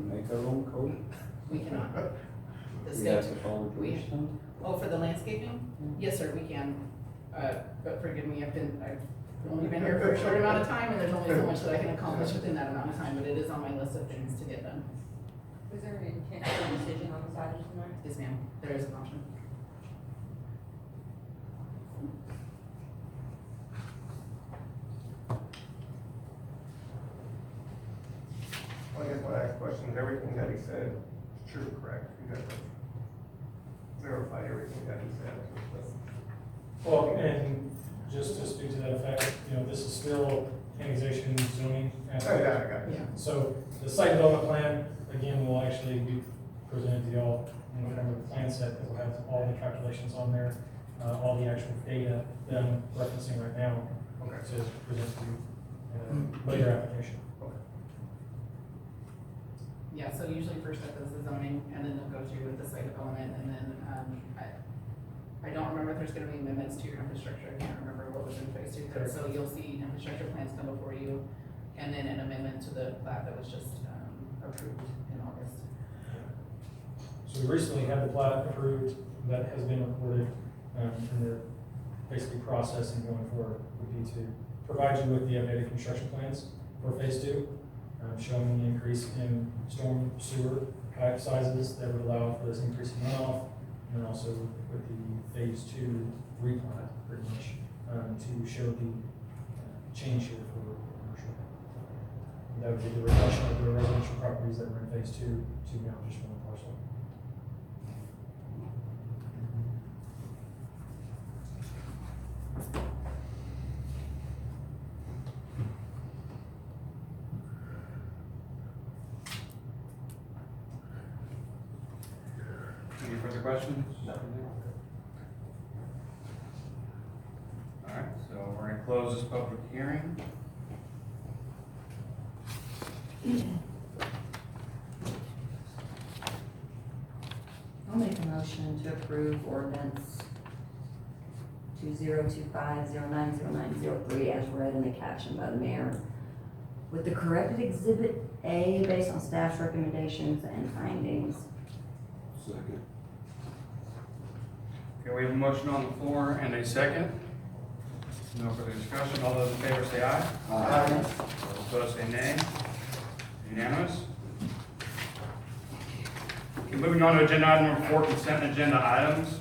Make our own code? We cannot. The We have state, to follow we, Georgetown? oh, for the landscaping? Yes, sir, we can. But forgive me, I've only been here for a short amount of time, and there's only so much that I can accomplish within that amount of time, but it is on my list of things to get done. Was there an intent for decision on the side of tonight? Yes, ma'am, there is an option. said is true, correct? You got to verify everything that he said. Well, and just to speak to that effect, this is still annexation zoning. Oh, yeah, I got it. So the site development plan, again, will actually be presented to y'all in the form of a plan set that will have all the calculations on there, all the actual data that I'm referencing right now to present to you in a later application. Yeah, so usually first step is the zoning, and then they'll go through with the site development, and then, I don't remember if there's gonna be amendments to your infrastructure, I can't remember what was in phase two, but so you'll see infrastructure plans come before you, and then an amendment to the plat that was just, approved in August. So we recently had the plat approved, that has been recorded, and the basically processing going forward would be to provide you with the updated construction plans for phase two, showing the increase in storm sewer pipe sizes that would allow for this increase in runoff, and then also with the phase two replat, pretty much, to show the change here for commercial. And that would be the reduction of the residential properties that were in phase two to now just one parcel. Any further questions? All right, so we're gonna close this public hearing. I'll make a motion to approve ordinance 2025-090903 as read in the caption by the mayor, with the corrected Exhibit A based on staff's recommendations and findings. Second. Okay, we have a motion on the floor and a second. No further discussion. All those in favor say aye. Aye. Those opposed say nay. Unanimous. Okay, moving on to agenda item number 4, consent agenda items.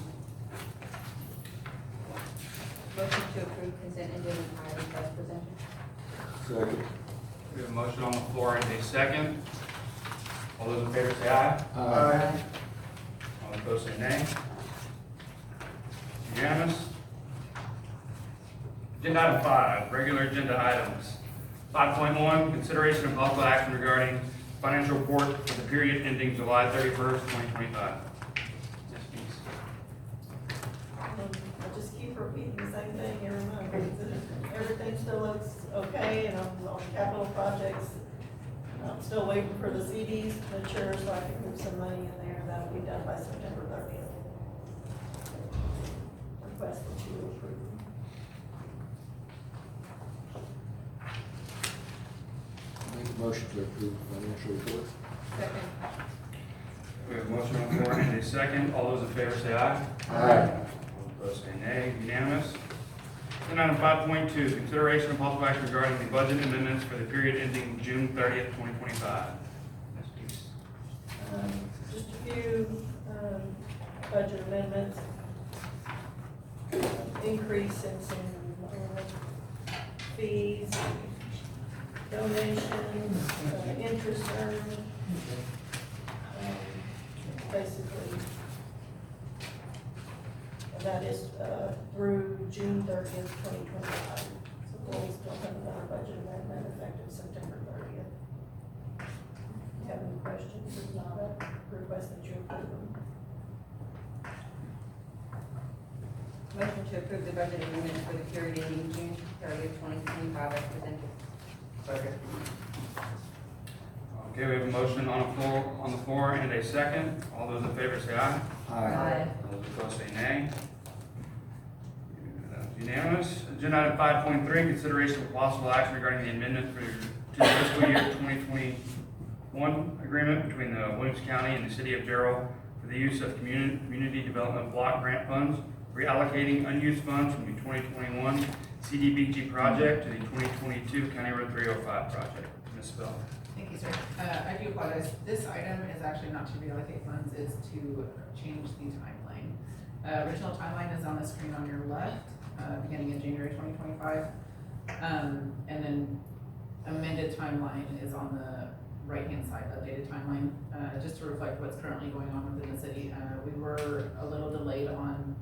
Motion to approve consent agenda items as presented. Second. We have a motion on the floor and a second. All those in favor say aye. Aye. All opposed say nay. Unanimous. Agenda item 5, regular agenda items. 5.1, consideration of possible action regarding financial report for the period ending July 31st, 2025. Yes, please. I just keep repeating the same thing every month. Everything still looks okay, and I'm on capital projects. I'm still waiting for the CDs to mature so I can move some money in there. That'll be done by September 30th. Request that you approve. Make a motion to approve the financial report. Second. We have a motion on the floor and a second. All those in favor say aye. Aye. All opposed say nay. Unanimous. Agenda item 5.2, consideration of possible action regarding the budget amendments for the period ending June 30th, 2025. Yes, please. Just a few budget amendments. Increase in some fees, donations, interest earned. Basically, that is through June 30th, 2025. So we'll still have another budget amendment effective September 30th. If you have any questions, if not, I request that you approve them. Motion to approve the budget amendment for the period ending June 30th, 2025 as presented. Second. Okay, we have a motion on the floor and a second. All those in favor say aye. Aye. All those opposed say nay. Unanimous. Agenda item 5.3, consideration of possible action regarding the amendment to the fiscal year 2021 agreement between the Williams County and the City of Gerald for the use of community development block grant funds, reallocating unused funds from the 2021 CDBG project to the 2022 County Road 305 project. Ms. Bell. Thank you, sir. I do apologize. This item is actually not to reallocate funds, it's to change the timeline. Original timeline is on the screen on your left, beginning in January 2025. And then amended timeline is on the right-hand side, updated timeline, just to reflect what's currently going on within the city. We were a little delayed on,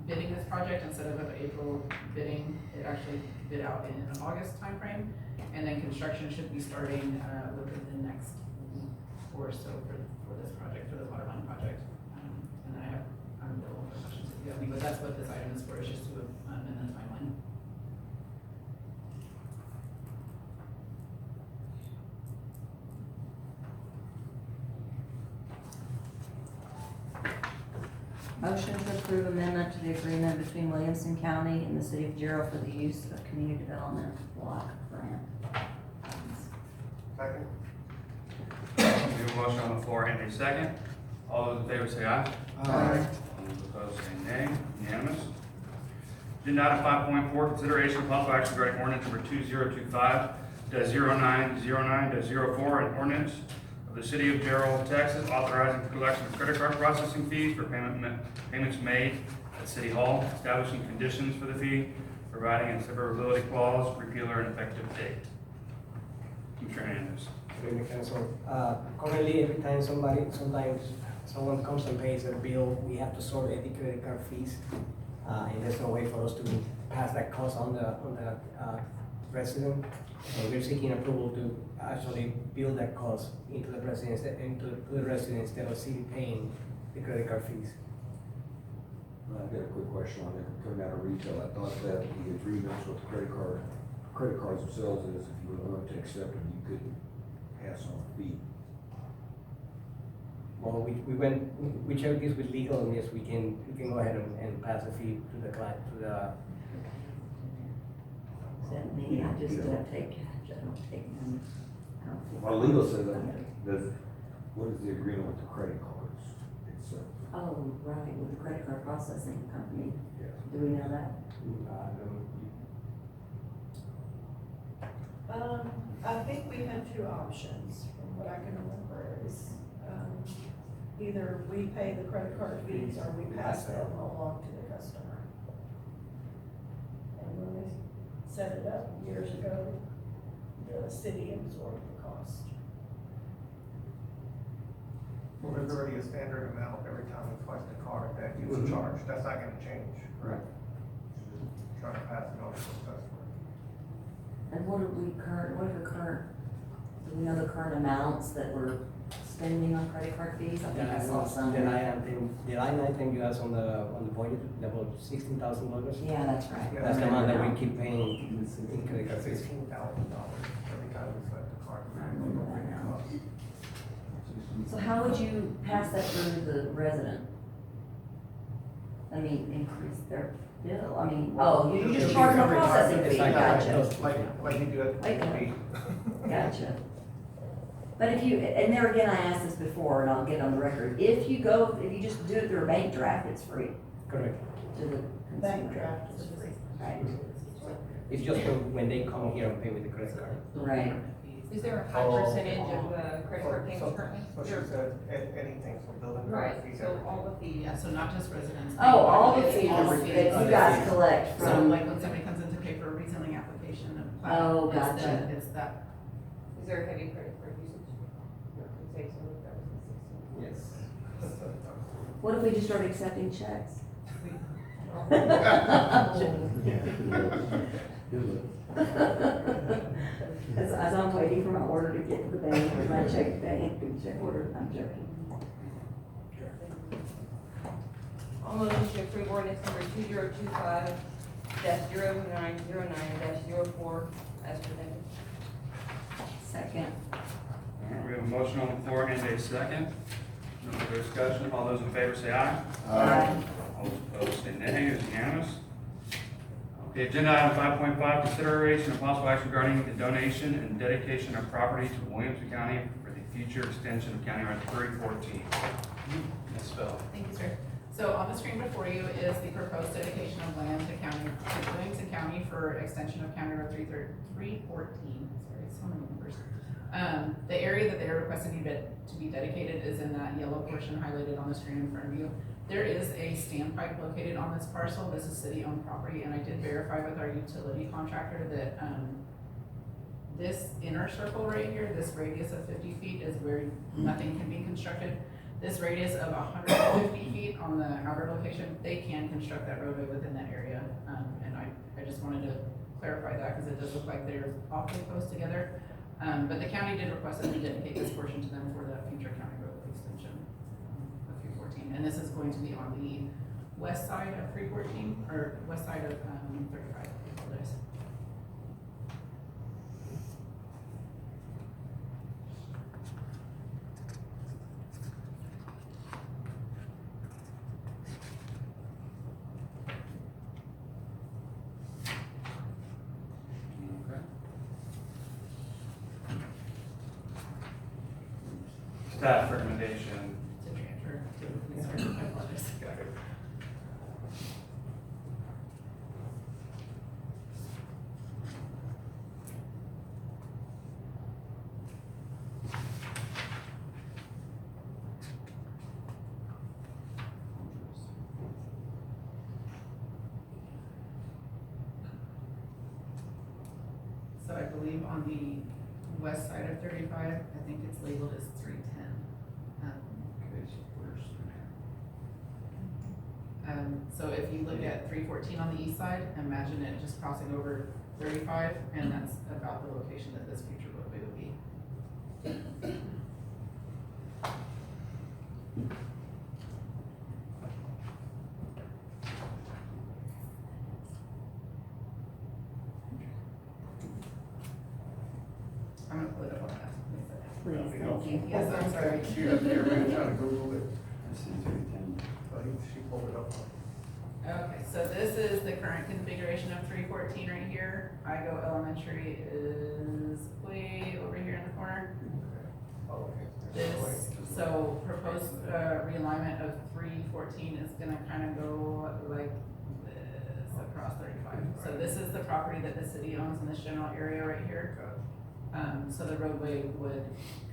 bidding this project. Instead of an April bidding, it actually bid out in an August timeframe. And then construction should be starting, within the next week or so for this project, for the water line project. And then I'm available for questions if you have any, but that's what this item is for, is just to amend the timeline. Motion to approve amendment to the agreement between Williamson County and the City of Gerald for the use of community development block grant. Second? We have a motion on the floor and a second. All those in favor say aye. Aye. All those opposed say nay. Unanimous. Agenda item 5.4, consideration of possible action regarding ordinance number 2025-0909-04, an ordinance of the City of Gerald, Texas, authorizing the collection of credit card processing fees for payments made at City Hall, establishing conditions for the fee, providing a severability clause, repealer, and effective date. Commissioner Hernandez. Currently, every time sometimes someone comes and pays their bill, we have to sort the credit card fees. And there's no way for us to pass that cost on the resident. So we're seeking approval to actually bill that cost into the residents, instead of city paying the credit card fees. I got a quick question on it, coming out of retail, I thought that the agreements with the credit cards themselves is if you were willing to accept them, you couldn't pass on a fee. Well, we checked this with legal, and yes, we can go ahead and pass the fee to the client, to the. Is that me? I just don't take cash, I don't take money. I don't take- Well, legal says that, what is the agreement with the credit cards itself? Oh, right, with the credit card processing company. Yeah. Do we know that? I think we had two options, from what I can remember, is, either we pay the credit card fees or we pass them along to the customer. And when we set it up years ago, the city absorbed the cost. Well, there's already a standard amount every time we swipe the card that you would charge. That's not gonna change, correct? Trying to pass it on to the customer. And what are the current, do we know the current amounts that we're spending on credit card fees? I think I saw some. The line item you have on the budget, about $16,000. Yeah, that's right. That's the amount that we keep paying in credit card fees. $16,000 every time we swipe the card. I remember that now. So how would you pass that through the resident? I mean, increase their bill, I mean, oh, you just charge them a processing fee, gotcha. Like you do at the Okay. Gotcha. But if you, and there again, I asked this before, and I'll get on the record, if you just do it through a bank draft, it's free Correct. to the Bank consumer. draft is free. Right, It's just when they come here and pay with the credit card. right. Is there a high percentage of credit card payments currently? So she said anything, so building. Right, so all the fees. Yeah, so not just residents. Oh, all the It's fees all the that you guys collect So from, like when somebody comes in to pay for a rezoning application of. Oh, it's gotcha. that- It's that. Is there a heavy credit card usage? Say so, that was in 16. Yes. what if we just started accepting checks? As I'm waiting for my order to get to the bank, or my check order, I'm joking. I'll motion to approve ordinance number 2025-0909-04 as presented. Second. We have a motion on the floor and a second. No further discussion. All those in favor say aye. Aye. All those opposed say nay. It is unanimous. Okay, agenda item 5.5, consideration of possible action regarding the donation and dedication of property to Williamson County for the future extension of County Road 314. Ms. Bell. Thank you, sir. So on the screen before you is the proposed dedication of land to Williamson County for extension of County Road 314. Sorry, so many numbers. The area that they are requesting to be dedicated is in that yellow portion highlighted on the screen in front of you. There is a standpipe located on this parcel. This is city-owned property, and I did verify with our utility contractor that This inner circle right here, this radius of 50 feet is where nothing can be constructed. This radius of 150 feet on the outer location, they can construct that roadway within that area. And I just wanted to clarify that because it does look like they're awfully close together. But the county did request that we dedicate this portion to them for the future county roadway extension of 314. And this is going to be on the west side of 314, or west side of 35, I apologize. Okay. Staff recommendation. To transfer to the police department. I apologize. So I believe on the west side of 35, I think it's labeled as 310. So if you look at 314 on the east side, imagine it just crossing over 35, and that's about the location that this future roadway would be. I'm gonna pull it up on that. Please, thank you. Yes, I'm sorry. She up there, man, trying to Google it. I see 310. I think she pulled it up. Okay, so this is the current configuration of 314 right here. Igo Elementary is way over here in the corner. Oh, okay. This, so proposed realignment of 314 is gonna kind of go like this across 35. So this is the property that the city owns in this general area right here. So the roadway would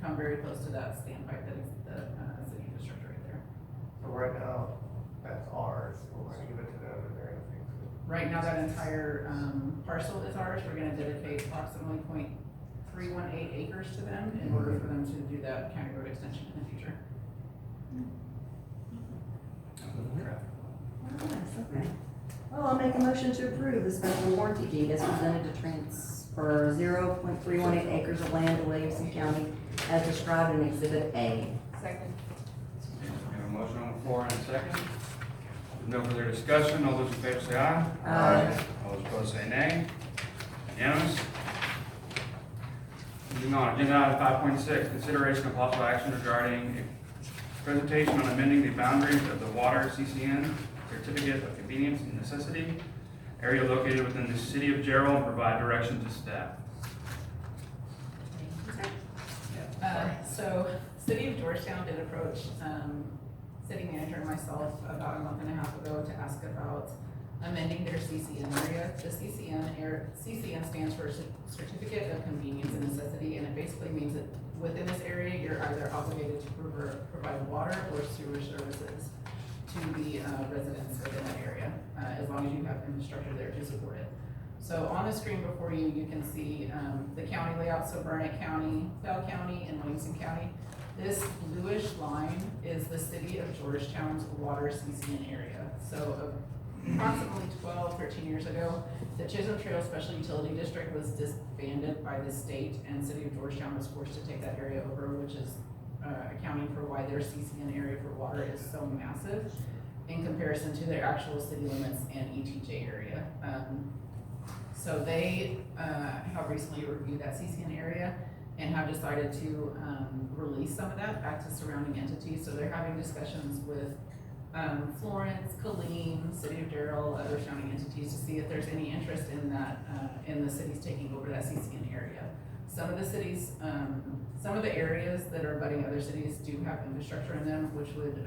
come very close to that standpipe that is the city infrastructure right there. So right now, that's ours, we're gonna give it to them and they're gonna fix it. Right now, that entire parcel is ours. We're gonna dedicate approximately 0.318 acres to them in order for them to do that county road extension in the future. Nice, okay. Well, I'll make a motion to approve the special warranty deed as presented to transfer 0.318 acres of land to Williamson County as described in Exhibit A. Second. We have a motion on the floor and a second. With no further discussion, all those in favor say aye. Aye. All those opposed say nay. Unanimous? Moving on, agenda item 5.6, consideration of possible action regarding a presentation on amending the boundaries of the water CCN certificate of convenience and necessity area located within the city of Gerald and provide direction to staff. So, City of Georgetown did approach city manager and myself about a month and a half ago to ask about amending their CCN area. The CCN stands for Certificate of Convenience and Necessity, and it basically means that within this area, you're either obligated to provide water or sewer services to the residents within that area, as long as you have infrastructure there to support it. So on the screen before you, you can see the county layout, so Burnett County, Bell County, and Williamson County. This bluish line is the city of Georgetown's water CCN area. So approximately 13 years ago, the Chisholm Trail Special Utility District was disbanded by the state, and city of Georgetown was forced to take that area over, which is accounting for why their CCN area for water is so massive in comparison to their actual city limits and ETJ area. So they have recently reviewed that CCN area and have decided to release some of that back to surrounding entities. So they're having discussions with Florence, Killeen, City of Darrell, other surrounding entities to see if there's any interest in that, in the cities taking over that CCN area. Some of the cities, some of the areas that are abutting other cities do have infrastructure in them, which would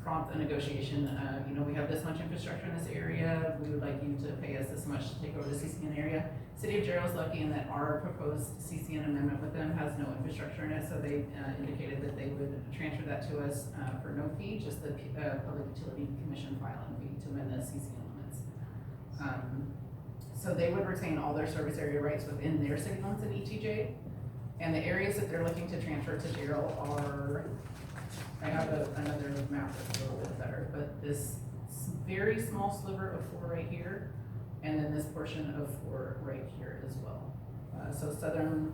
prompt a negotiation. You know, we have this much infrastructure in this area, we would like you to pay us this much to take over the CCN area. City of Gerald's lucky in that our proposed CCN amendment with them has no infrastructure in it, so they indicated that they would transfer that to us for no fee, just the Public Utility Commission filing fee to amend the CCN limits. So they would retain all their service area rights within their city limits in ETJ. And the areas that they're looking to transfer to Gerald are, I have another map that's a little bit better, but this very small sliver of 4 right here, and then this portion of 4 right here as well. So southern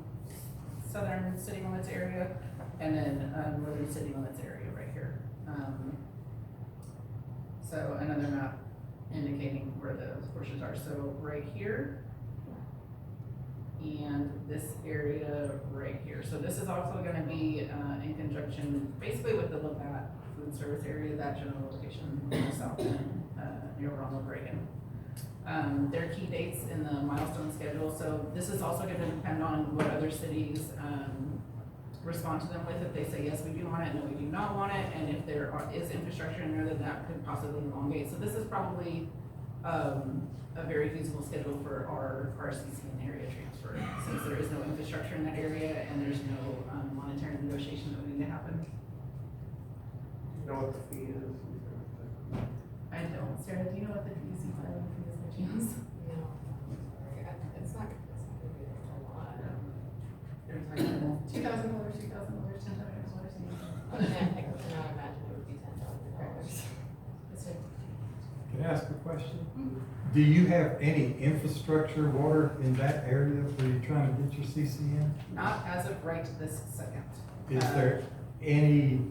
city limits area, and then northern city limits area right here. So another map indicating where those portions are. So right here, and this area right here. So this is also gonna be in conjunction, basically with the Labatt food service area, that general location in the south end, near Ronald Reagan. Their key dates in the milestone schedule, so this is also gonna depend on what other cities respond to them with. If they say, yes, we do want it, no, we do not want it, and if there is infrastructure in there, then that could possibly elongate. So this is probably a very feasible schedule for our CCN area transfer, since there is no infrastructure in that area and there's no monetary negotiation that would need to happen. You know what the fee is? I don't. Sarah, do you know what the PUC filing fee is by chance? No, it's not gonna be a lot. They're talking $2,000, $2,000, $10,000, I cannot imagine it would be $10,000. Can I ask a question? Do you have any infrastructure water in that area where you're trying to get your CCN? Not as of right this second. Is there any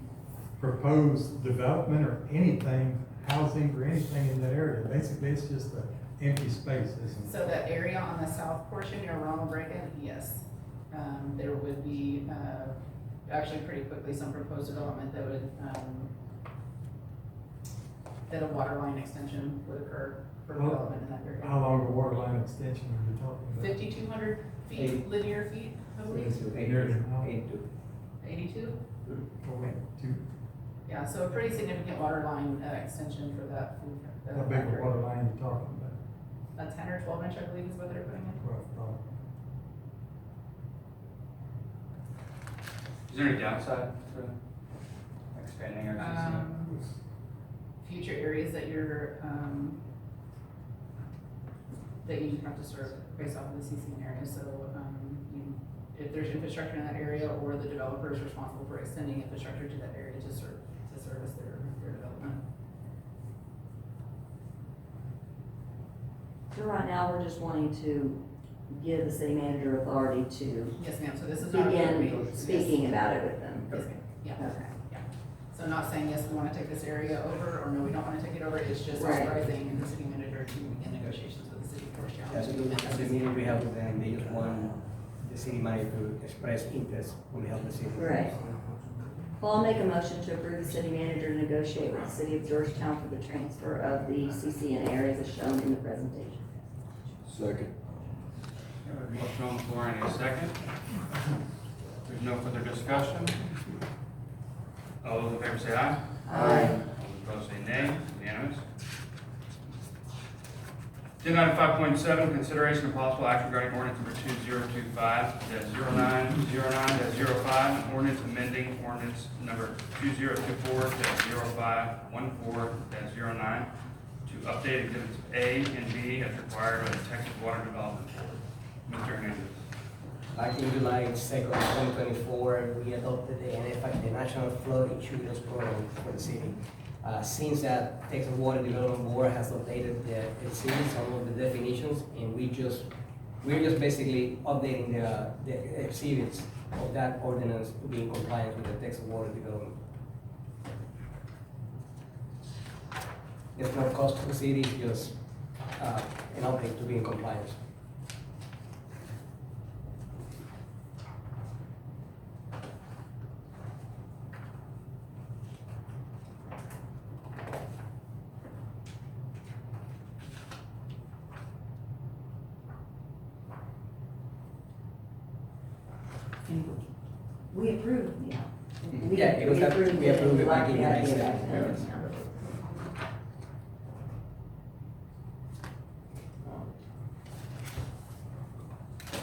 proposed development or anything, housing or anything in that area? Basically, it's just an empty space, isn't it? So that area on the south portion near Ronald Reagan, yes. There would be, actually pretty quickly, some proposed development that would, that a water line extension would occur for development in that area. How long a water line extension are you talking about? 5,200 feet, linear feet, I believe. 82? Yeah, so a pretty significant water line extension for that. How big a water line are you talking about? A 10 or 12 inch, I believe, is what they're putting in. Is there any downside to expanding our CCN? Future areas that you're, that you have to serve based off of the CCN area. So, if there's infrastructure in that area, or the developer is responsible for extending infrastructure to that area to service their development. So right now, we're just wanting to give the city manager authority to Yes, ma'am, so this is not. begin speaking about it with them. Yes, ma'am, yeah. Okay. Yeah. So not saying, yes, we wanna take this area over, or no, we don't wanna take it over, it's just Right. authorizing the city manager to begin negotiations with the city of Georgetown. At the meeting we have with them, they just want the city manager to express interest on behalf of the city. Right. Well, I'll make a motion to approve the city manager to negotiate with the city of Georgetown for the transfer of the CCN areas as shown in the presentation. Second. Motion on the floor, and a second. There's no further discussion. All those in favor say aye. Aye. All those opposed say nay. Unanimous. Agenda item 5.7, consideration of possible action regarding ordinance number 2025-0909-05, and ordinance amending ordinance number 2024-0514-09 to update exhibits A and B as required by the Texas Water Development Board. Mr. Hernandez. Back in July 2nd, 2024, we adopted the National Flood Insurance Program for the city. Since that, Texas Water Development Board has updated the exhibits, some of the definitions, and we're just basically updating the exhibits of that ordinance to be in compliance with the Texas Water Development. There's no cost to the city, just an update to be in compliance. We approved, yeah. Yeah, it was that, we approved it back in July 2nd. Yes.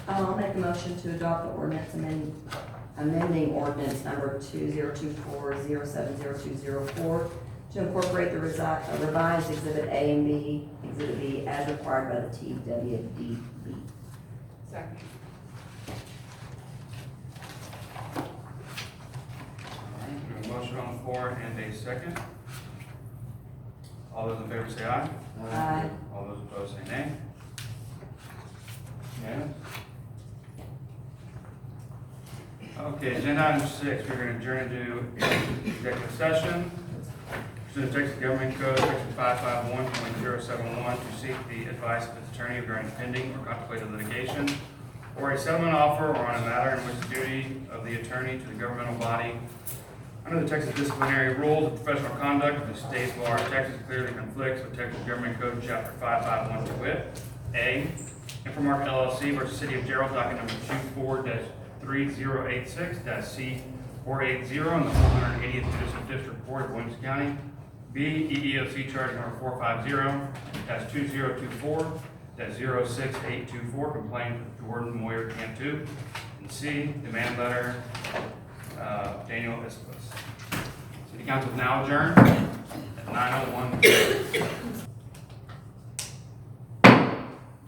I'll make a motion to adopt the ordinance amending ordinance number 2024-070204 to incorporate the revised Exhibit A and B, Exhibit B as required by the TWDB. Second. Alright, we have a motion on the floor and a second. All those in favor say aye. Aye. All those opposed say nay. Unanimous? Okay, agenda item 6, we're going to adjourn into executive session. Pursuant to Texas Government Code, Section 551.071, to seek the advice of its attorney regarding pending or contemplated litigation, or a settlement offer, or on a matter in which the duty of the attorney to the governmental body under the Texas disciplinary rules of professional conduct of the state bar of Texas clearly conflicts with Texas Government Code Chapter 551 to wit. A, Infomark LLC versus City of Gerald, docket number 24-3086-C480 in the 480th Judicial District Court of Williams County. B, EEOC charge number 450-2024-06824, complaint of Jordan Moyer Cantu. And C, demand letter, Daniel Islis. City Council is now adjourned at 9:01.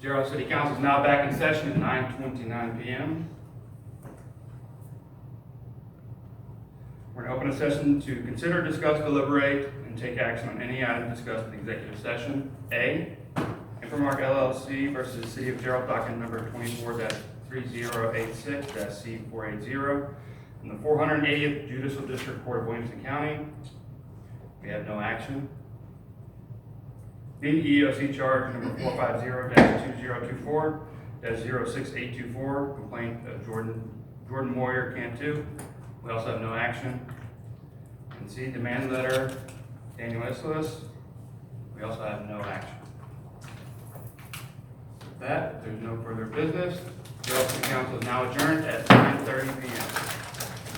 Gerald City Council is now back in session at 9:29 p.m. We're going to open a session to consider, discuss, deliberate, and take action on any item discussed in the executive session. A, Infomark LLC versus City of Gerald, docket number 24-3086-C480 in the 480th Judicial District Court of Williamson County. We have no action. B, EEOC charge number 450-2024-06824, complaint of Jordan Moyer Cantu. We also have no action. And C, demand letter, Daniel Islis. We also have no action. With that, if there's no further business, the City Council is now adjourned at 9:30 p.m.